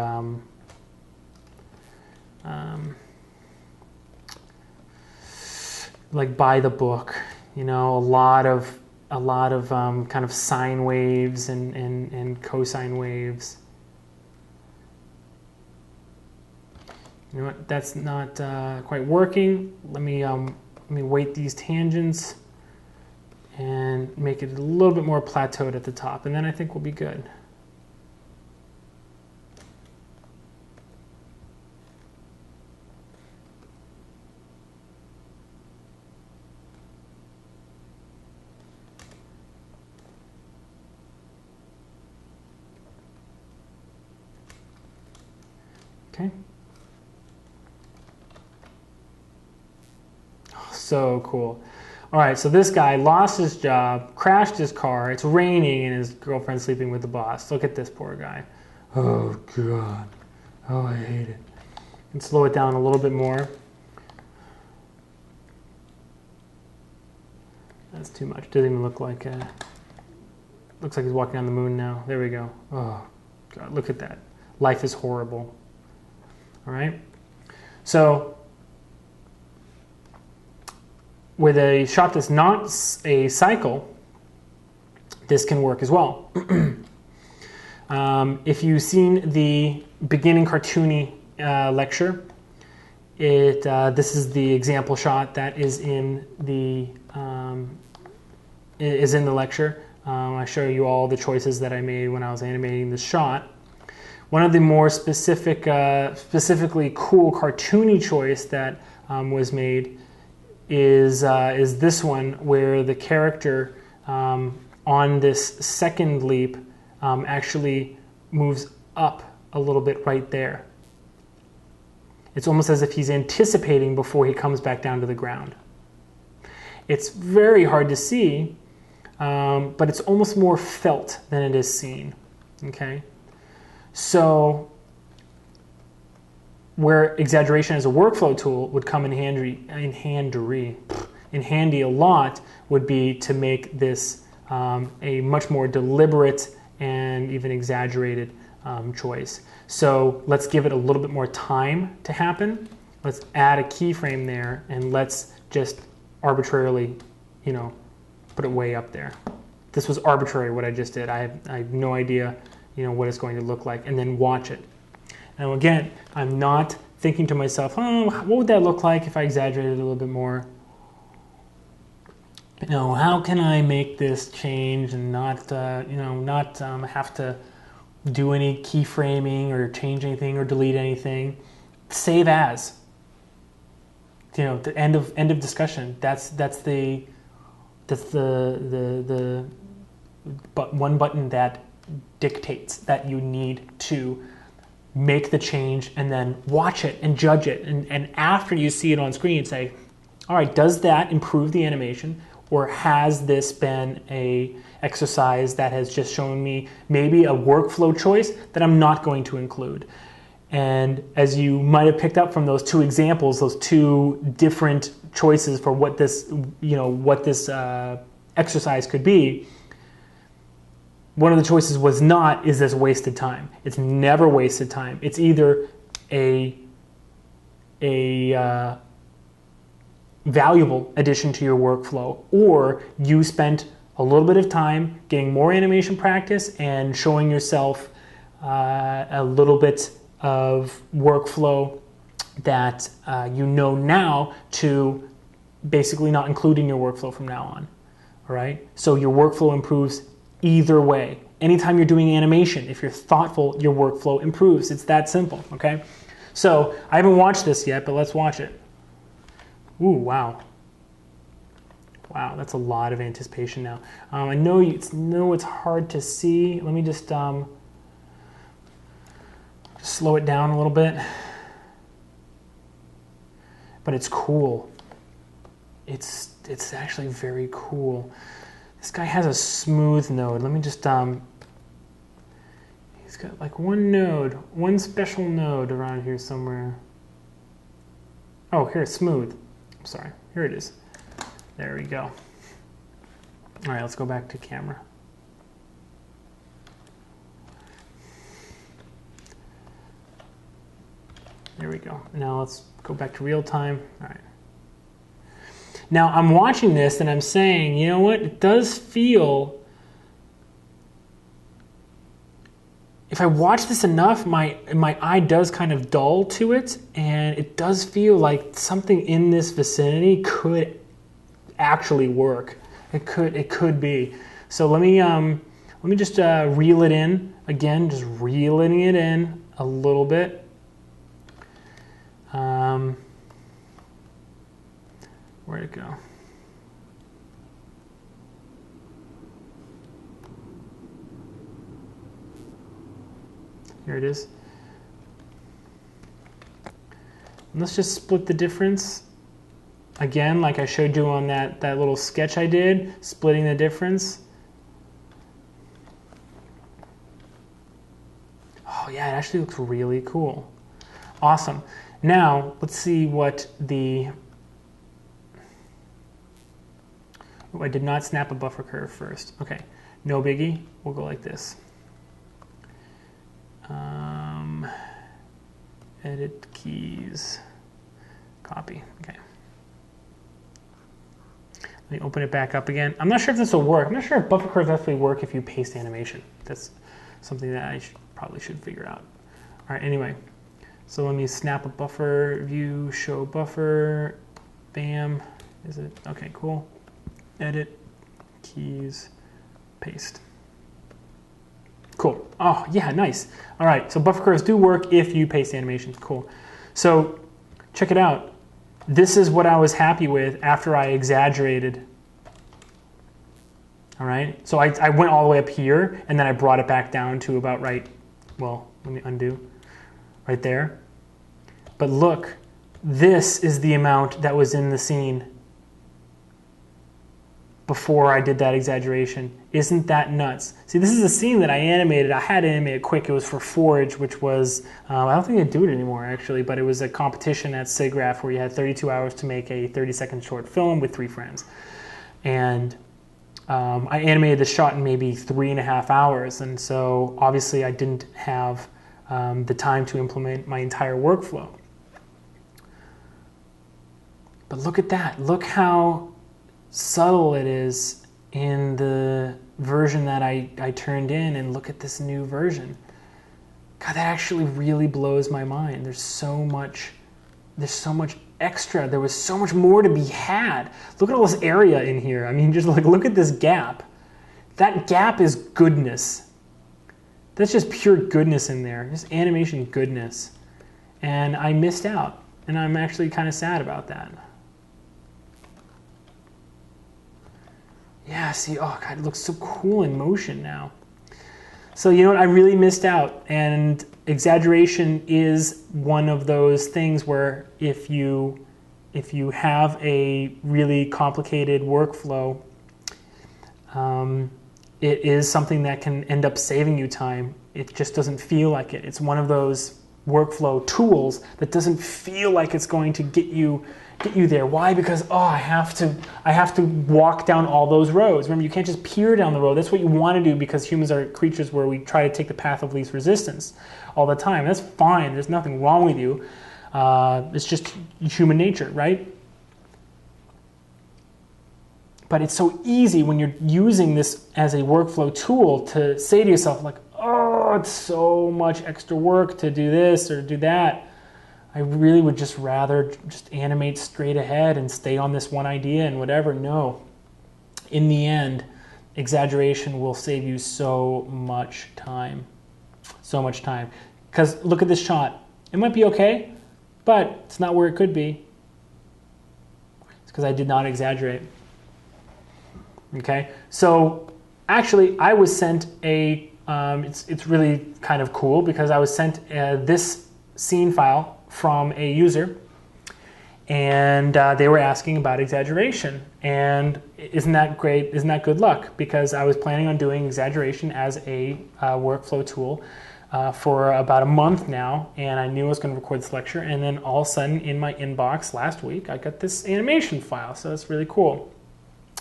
like by the book. You know, a lot of kind of sine waves and cosine waves. You know what? That's not quite working. Let me weight these tangents and make it a little bit more plateaued at the top, and then I think we'll be good. Okay. Oh, so cool. All right, so this guy lost his job, crashed his car, it's raining, and his girlfriend's sleeping with the boss. Look at this poor guy. Oh, God. Oh, I hate it. And slow it down a little bit more. That's too much. Doesn't even look like looks like he's walking on the moon now. There we go. Oh, God, look at that. Life is horrible. All right? So with a shot that's not a cycle, this can work as well. If you've seen the beginning cartoony lecture, this is the example shot that is in the lecture. I show you all the choices that I made when I was animating this shot. One of the more specifically cool cartoony choice that was made is this one, where the character on this second leap actually moves up a little bit right there. It's almost as if he's anticipating before he comes back down to the ground. It's very hard to see, but it's almost more felt than it is seen. Okay, so where exaggeration as a workflow tool would come in handy a lot would be to make this a much more deliberate and even exaggerated choice. So let's give it a little bit more time to happen. Let's add a keyframe there, and let's just arbitrarily, put it way up there. This was arbitrary what I just did. I have no idea, what it's going to look like, and then watch it. Now again, I'm not thinking to myself, oh, what would that look like if I exaggerated a little bit more? How can I make this change and not have to do any keyframing or change anything or delete anything? Save as. The end of discussion. That's the one button that dictates that you need to make the change and then watch it and judge it. And after you see it on screen, say, all right, does that improve the animation? Or has this been a exercise that has just shown me maybe a workflow choice that I'm not going to include? And as you might have picked up from those two examples, those two different choices for what this, exercise could be, one of the choices was not, is this wasted time? It's never wasted time. It's either a valuable addition to your workflow, or you spent a little bit of time getting more animation practice and showing yourself a little bit of workflow that now to basically not including your workflow from now on. All right, so your workflow improves either way. Anytime you're doing animation, if you're thoughtful, your workflow improves. It's that simple. Okay, so I haven't watched this yet, but let's watch it. Ooh, wow. Wow, that's a lot of anticipation now. I know it's hard to see. Let me just slow it down a little bit. But it's cool. It's actually very cool. This guy has a smooth node. Let me just he's got like one special node around here somewhere. Oh, here, smooth. I'm sorry, here it is. There we go. All right, let's go back to camera. There we go. Now let's go back to real time. All right. Now I'm watching this and I'm saying, you know what? It does feel, if I watch this enough, my eye does kind of dull to it, and it does feel like something in this vicinity could actually work. It could be. So let me just reel it in again, just reeling it in a little bit. Where'd it go? Here it is. And let's just split the difference. Again, like I showed you on that little sketch I did, splitting the difference. Oh yeah, it actually looks really cool. Awesome. Now, let's see what the... Oh, I did not snap a buffer curve first. Okay, no biggie. We'll go like this. Edit keys. Copy. Okay. Let me open it back up again. I'm not sure if this will work. I'm not sure if buffer curves actually work if you paste animation. That's something that I probably should figure out. All right, anyway. So let me snap a buffer view, show buffer, bam. Is it? Okay, cool. Edit, keys, paste. Cool. Oh, yeah, nice. All right, so buffer curves do work if you paste animations. Cool. So check it out. This is what I was happy with after I exaggerated. All right, so I went all the way up here, and then I brought it back down to about right, well, let me undo, right there. But look, this is the amount that was in the scene before I did that exaggeration. Isn't that nuts? See, this is a scene that I animated. I had to animate it quick. It was for Forge, which was, I don't think they do it anymore actually, but it was a competition at SIGGRAPH where you had 32 hours to make a 30-second short film with 3 friends. And I animated the shot in maybe 3.5 hours. And so obviously I didn't have the time to implement my entire workflow. But look at that. Look how subtle it is in the version that I turned in, and look at this new version. God, that actually really blows my mind. There's so much extra. There was so much more to be had. Look at all this area in here. I mean, just like look at this gap. That gap is goodness. That's just pure goodness in there. Just animation goodness. And I missed out, and I'm actually kind of sad about that. Yeah, see, oh God, it looks so cool in motion now. So you know what, I really missed out, and exaggeration is one of those things where if you have a really complicated workflow, it is something that can end up saving you time. It just doesn't feel like it. It's one of those workflow tools that doesn't feel like it's going to get you there. Why? Because I have to walk down all those roads. Remember, you can't just peer down the road. That's what you want to do, because humans are creatures where we try to take the path of least resistance all the time. That's fine. There's nothing wrong with you. It's just human nature, right? But it's so easy when you're using this as a workflow tool to say to yourself, like, oh, it's so much extra work to do this or do that. I really would just rather just animate straight ahead and stay on this one idea and whatever. No. In the end, exaggeration will save you so much time. So much time. Because look at this shot. It might be okay, but it's not where it could be. It's because I did not exaggerate. Okay? So actually, I was sent a, it's really kind of cool, because I was sent this scene file from a user, and they were asking about exaggeration. And isn't that great? Isn't that good luck? Because I was planning on doing exaggeration as a workflow tool for about a month now, and I knew I was going to record this lecture, and then all of a sudden in my inbox last week I got this animation file, so it's really cool.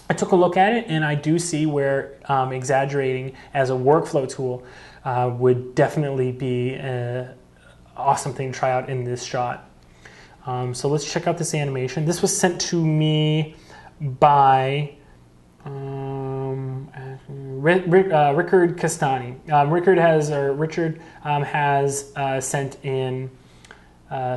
I took a look at it, and I do see where exaggerating as a workflow tool would definitely be an awesome thing to try out in this shot. So let's check out this animation. This was sent to me by Richard Castani. Richard has sent in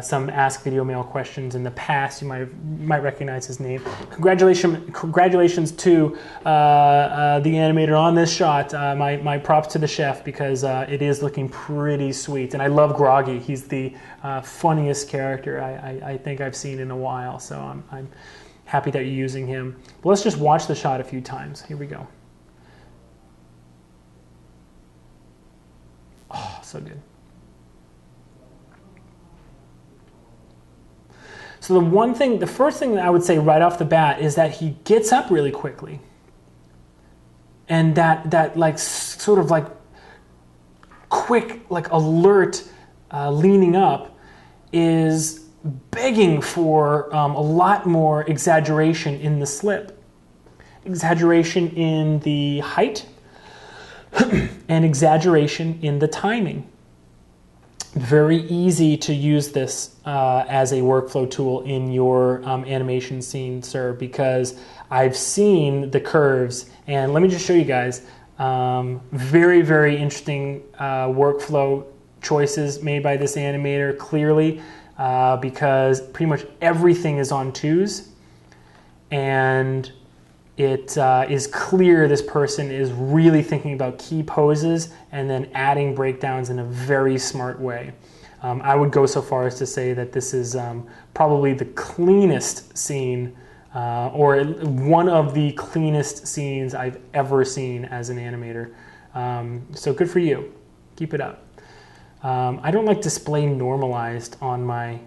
some Ask Video Mail questions in the past. You might recognize his name. Congratulations to the animator on this shot. My props to the chef, because it is looking pretty sweet. And I love Groggy. He's the funniest character I think I've seen in a while. So I'm happy that you're using him. But let's just watch the shot a few times. Here we go. Oh, so good. So the first thing that I would say right off the bat is that he gets up really quickly. And that like sort of like quick, like alert leaning up is begging for a lot more exaggeration in the slip. Exaggeration in the height and exaggeration in the timing. Very easy to use this as a workflow tool in your animation scene, sir, because I've seen the curves, and let me just show you guys. Very, very interesting workflow choices made by this animator, clearly, because pretty much everything is on 2s, and it is clear this person is really thinking about key poses and then adding breakdowns in a very smart way. I would go so far as to say that this is probably the cleanest scene, or one of the cleanest scenes I've ever seen as an animator. So good for you. Keep it up. I don't like display normalized on my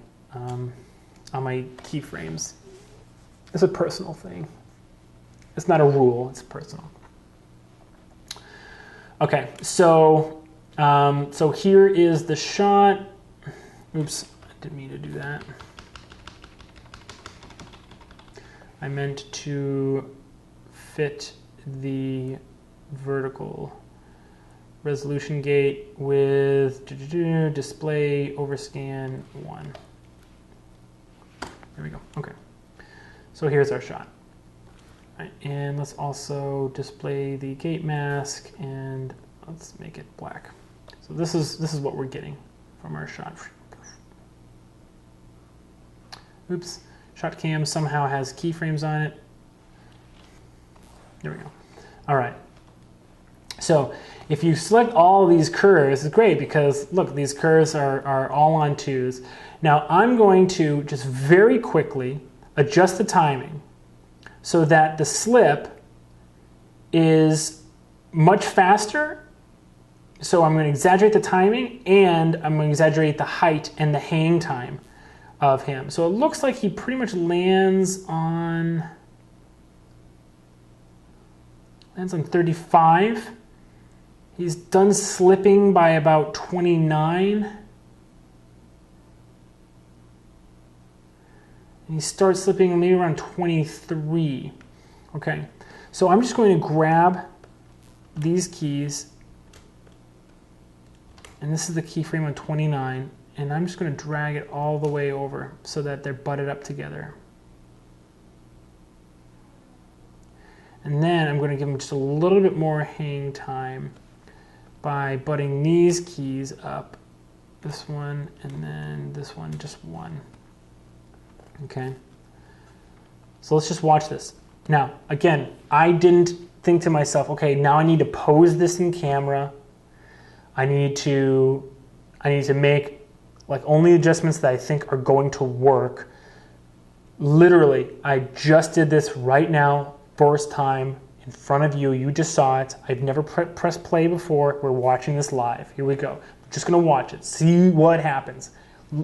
keyframes. It's a personal thing. It's not a rule, it's personal. Okay, so here is the shot. Oops, I didn't mean to do that. I meant to fit the vertical resolution gate with display overscan 1. There we go, okay. So here's our shot. Right, and let's also display the gate mask, and let's make it black. So this is what we're getting from our shot. Oops, shot cam somehow has keyframes on it. There we go. All right. So if you select all these curves, it's great because look, these curves are all on 2s. Now I'm going to just very quickly adjust the timing so that the slip is much faster. So I'm going to exaggerate the timing, and I'm going to exaggerate the height and the hang time of him. So it looks like he pretty much lands on 35. He's done slipping by about 29. And he starts slipping maybe around 23. Okay, so I'm just going to grab these keys, and this is the keyframe on 29, and I'm just going to drag it all the way over so that they're butted up together. And then I'm going to give them just a little bit more hang time by butting these keys up, this one, and then this one, just one. Okay, so let's just watch this. Now, again, I didn't think to myself, okay, now I need to pose this in camera. I need to make like only adjustments that I think are going to work. Literally, I just did this right now, first time in front of you. You just saw it. I've never pressed play before. We're watching this live. Here we go. I'm just gonna watch it, see what happens.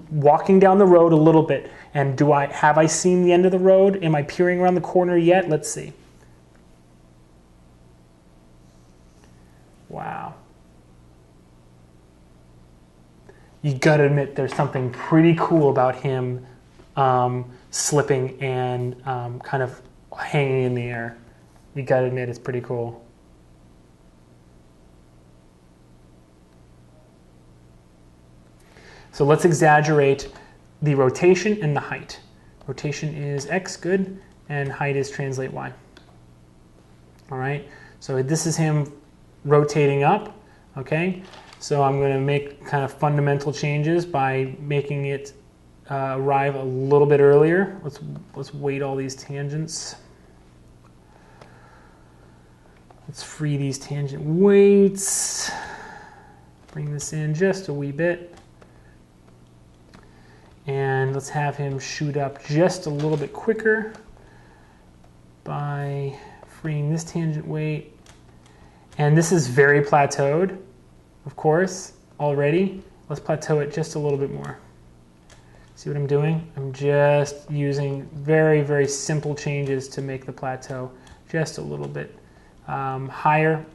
Walking down the road a little bit, and have I seen the end of the road? Am I peering around the corner yet? Let's see. Wow. You gotta admit there's something pretty cool about him slipping and kind of hanging in the air. You gotta admit it's pretty cool. So let's exaggerate the rotation and the height. Rotation is X, good, and height is translate Y. All right, so this is him rotating up, okay? So I'm gonna make kind of fundamental changes by making it arrive a little bit earlier. Let's weight all these tangents. Let's free these tangent weights. Bring this in just a wee bit. And let's have him shoot up just a little bit quicker by freeing this tangent weight. And this is very plateaued, of course, already. Let's plateau it just a little bit more. See what I'm doing? I'm just using very, very simple changes to make the plateau just a little bit higher.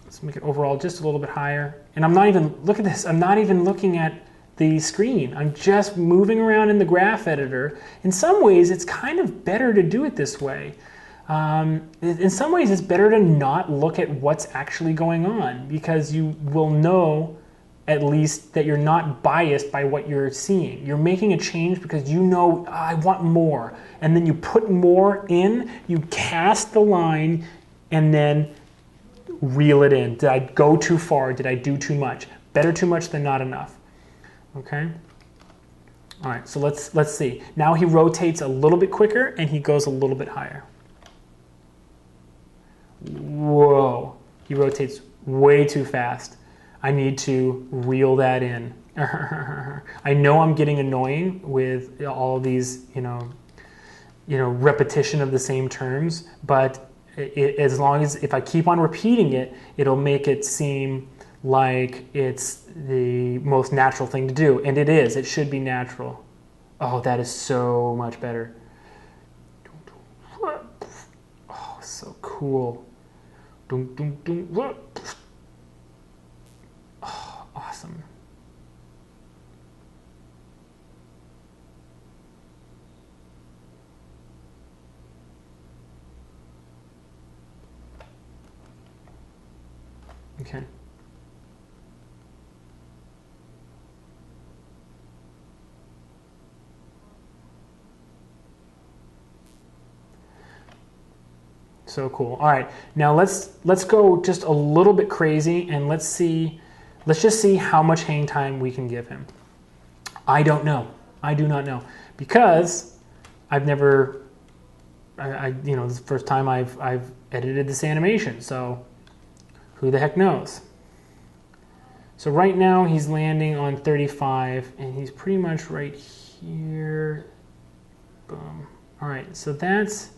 Let's make it overall just a little bit higher. And I'm not even, look at this, I'm not even looking at the screen. I'm just moving around in the graph editor. In some ways, it's kind of better to do it this way. In some ways, it's better to not look at what's actually going on, because you will know at least that you're not biased by what you're seeing. You're making a change because you know, I want more. And then you put more in, you cast the line, and then reel it in. Did I go too far? Did I do too much? Better too much than not enough. Okay? All right, so let's see. Now he rotates a little bit quicker and he goes a little bit higher. Whoa, he rotates way too fast. I need to reel that in. I know I'm getting annoying with all of these, repetition of the same terms, but as long as if I keep on repeating it, it'll make it seem like it's the most natural thing to do, and it is. It should be natural. Oh, that is so much better. Oh, so cool. Oh, awesome. Okay. So cool. All right, now let's go just a little bit crazy and let's just see how much hang time we can give him. I don't know. I do not know because I've never. This is the first time I've edited this animation, so who the heck knows? So right now he's landing on 35, and he's pretty much right here. Boom. All right, so that's.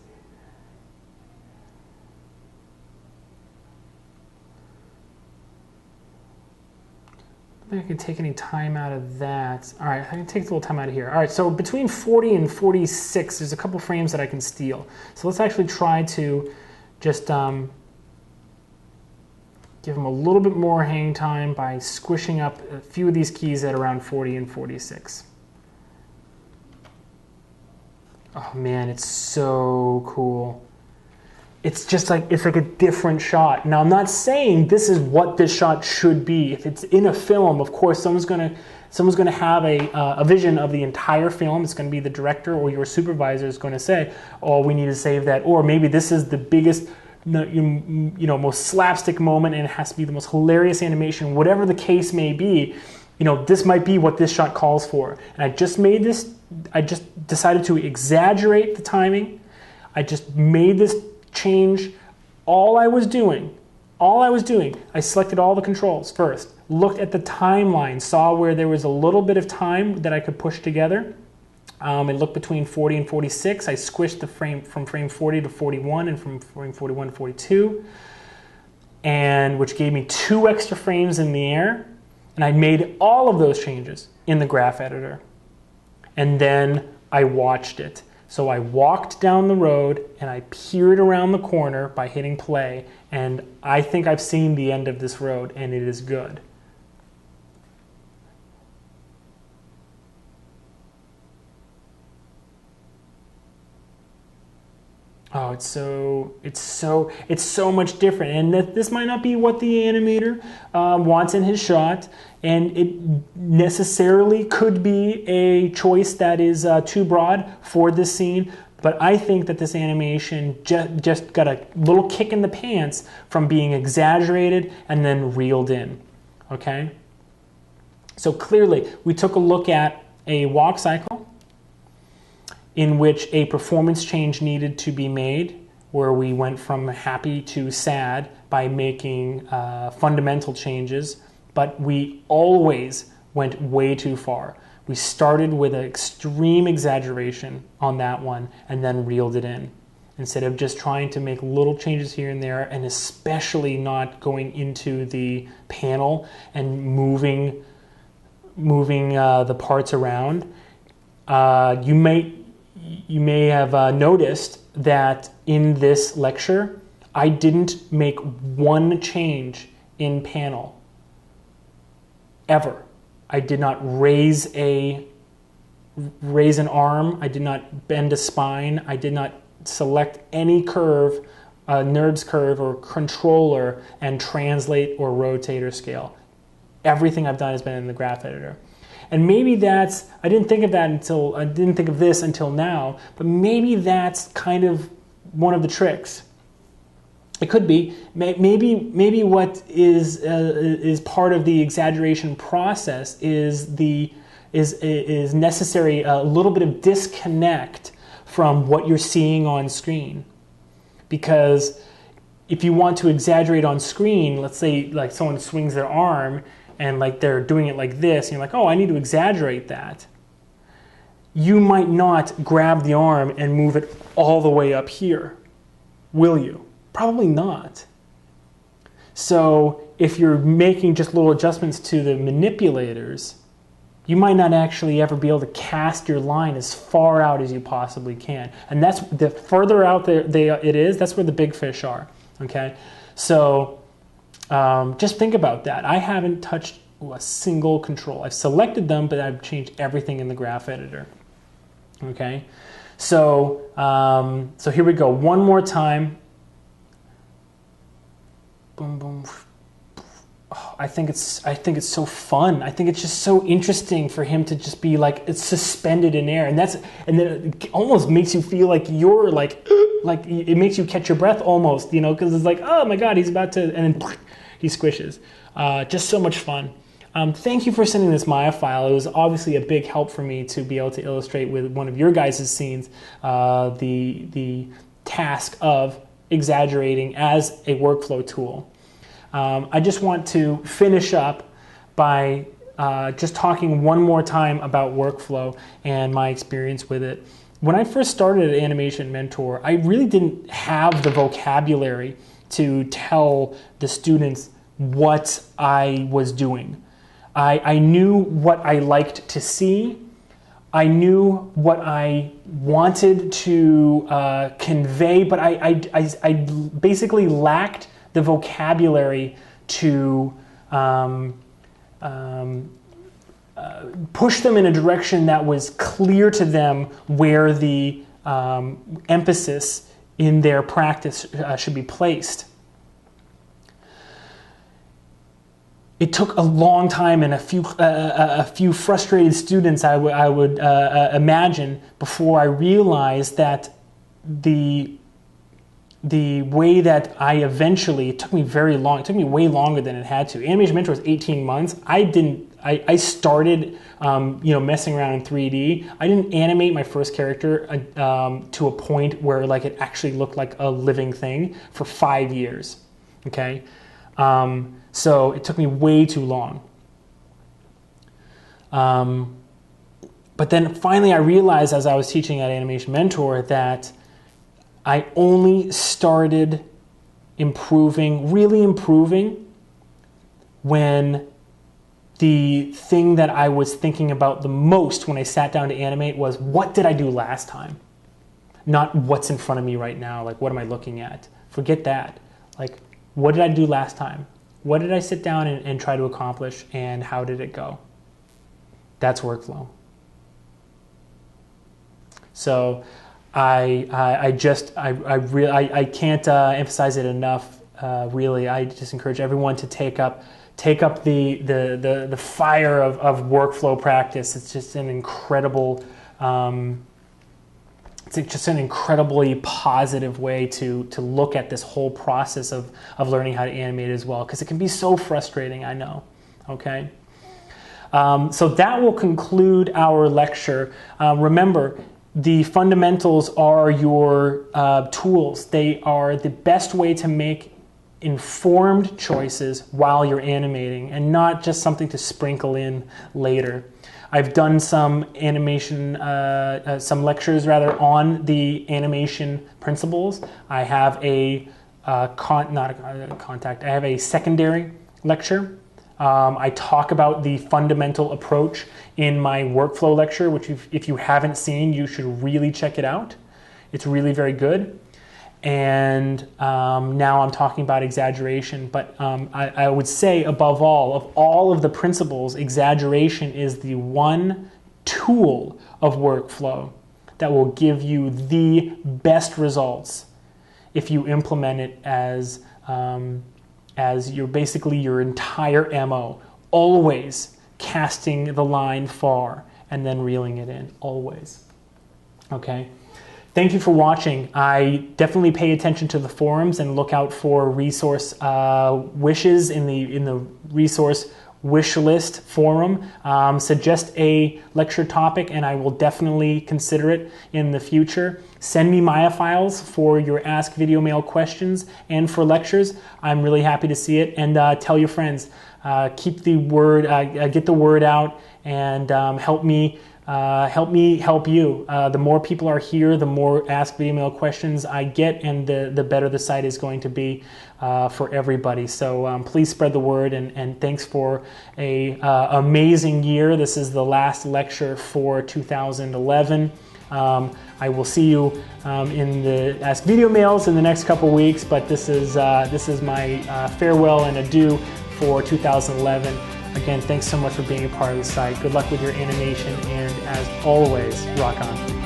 I don't think I can take any time out of that. All right, I can take a little time out of here. All right, so between 40 and 46, there's a couple frames that I can steal. So let's actually try to just give him a little bit more hang time by squishing up a few of these keys at around 40 and 46. Oh man, it's so cool. It's like a different shot. Now, I'm not saying this is what this shot should be. If it's in a film, of course, someone's gonna have a vision of the entire film. It's going to be the director or your supervisor is going to say, "Oh, we need to save that," or maybe this is the biggest, most slapstick moment, and it has to be the most hilarious animation. Whatever the case may be, this might be what this shot calls for. And I just decided to exaggerate the timing. I just made this change. All I was doing, I selected all the controls first, looked at the timeline, saw where there was a little bit of time that I could push together. I looked between 40 and 46. I squished the frame from frame 40 to 41 and from frame 41 to 42, and which gave me 2 extra frames in the air. And I made all of those changes in the graph editor. And then I watched it. So I walked down the road and I peered around the corner by hitting play, and I think I've seen the end of this road, and it is good. Oh, it's so much different, and this might not be what the animator wants in his shot, and it necessarily could be a choice that is too broad for this scene. But I think that this animation just got a little kick in the pants from being exaggerated and then reeled in. Okay, so clearly we took a look at a walk cycle in which a performance change needed to be made, where we went from happy to sad by making fundamental changes, but we always went way too far. We started with an extreme exaggeration on that one and then reeled it in, instead of just trying to make little changes here and there, and especially not going into the panel and moving the parts around. You may have noticed that in this lecture, I didn't make one change in panel, ever. I did not raise an arm. I did not bend a spine. I did not select any curve, NURBS curve or controller, and translate or rotate or scale. Everything I've done has been in the graph editor. And maybe that's, I didn't think of this until now, but maybe that's kind of one of the tricks. It could be. Maybe what is part of the exaggeration process is necessary, a little bit of disconnect from what you're seeing on screen. Because if you want to exaggerate on screen, let's say like someone swings their arm and like they're doing it like this, and you're like, oh, I need to exaggerate that. You might not grab the arm and move it all the way up here, will you? Probably not. So if you're making just little adjustments to the manipulators, you might not actually ever be able to cast your line as far out as you possibly can. And that's the further out it is, that's where the big fish are. Okay, so just think about that. I haven't touched a single control. I've selected them, but I've changed everything in the graph editor. Okay, so so here we go. One more time. Boom, boom. Oh, I think it's so fun. I think it's just so interesting for him to just be like, it's suspended in air, and then it almost makes you feel like you're like it makes you catch your breath almost, you know, because it's like, oh my God, he's about to, and then he squishes. Just so much fun. Thank you for sending this Maya file. It was obviously a big help for me to be able to illustrate with one of your guys' scenes the task of exaggerating as a workflow tool. I just want to finish up by just talking one more time about workflow and my experience with it. When I first started at Animation Mentor, I really didn't have the vocabulary to tell the students what I was doing. I knew what I liked to see. I knew what I wanted to convey, but I basically lacked the vocabulary to push them in a direction that was clear to them where the emphasis in their practice should be placed. It took a long time and a few frustrated students, I would imagine, before I realized that the way that I eventually, it took me very long, it took me way longer than it had to. Animation Mentor was 18 months. I started messing around in 3D. I didn't animate my first character to a point where like it actually looked like a living thing for 5 years, okay? So it took me way too long. But then finally I realized as I was teaching at Animation Mentor that I only started really improving, when the thing that I was thinking about the most when I sat down to animate was, what did I do last time? Not what's in front of me right now, like what am I looking at? Forget that. Like, what did I do last time? What did I sit down and try to accomplish, and how did it go? That's workflow. So I can't emphasize it enough. Really, I just encourage everyone to take up the fire of workflow practice. It's just an incredible. It's just an incredibly positive way to look at this whole process of learning how to animate as well, because it can be so frustrating, I know. Okay. So that will conclude our lecture. Remember, the fundamentals are your tools. They are the best way to make informed choices while you're animating, and not just something to sprinkle in later. I've done some lectures on the animation principles. I have I have a secondary lecture. I talk about the fundamental approach in my workflow lecture, which if you haven't seen, you should really check it out. It's really very good. And now I'm talking about exaggeration, but I would say above all of the principles, exaggeration is the one tool of workflow that will give you the best results if you implement it as your entire MO. always casting the line far and then reeling it in, always. Okay? Thank you for watching. I definitely pay attention to the forums and look out for resource wishes in the resource wish list forum. Suggest a lecture topic and I will definitely consider it in the future. Send me Maya files for your Ask Video Mail questions and for lectures. I'm really happy to see it. And tell your friends. Keep the word, get the word out, and help me help you. The more people are here, the more Ask Video Mail questions I get, and the better the site is going to be for everybody. So please spread the word, and thanks for a amazing year. This is the last lecture for 2011. I will see you in the Ask Video Mails in the next couple weeks, but this is my farewell and adieu for 2011. Again, thanks so much for being a part of the site. Good luck with your animation, and as always, rock on.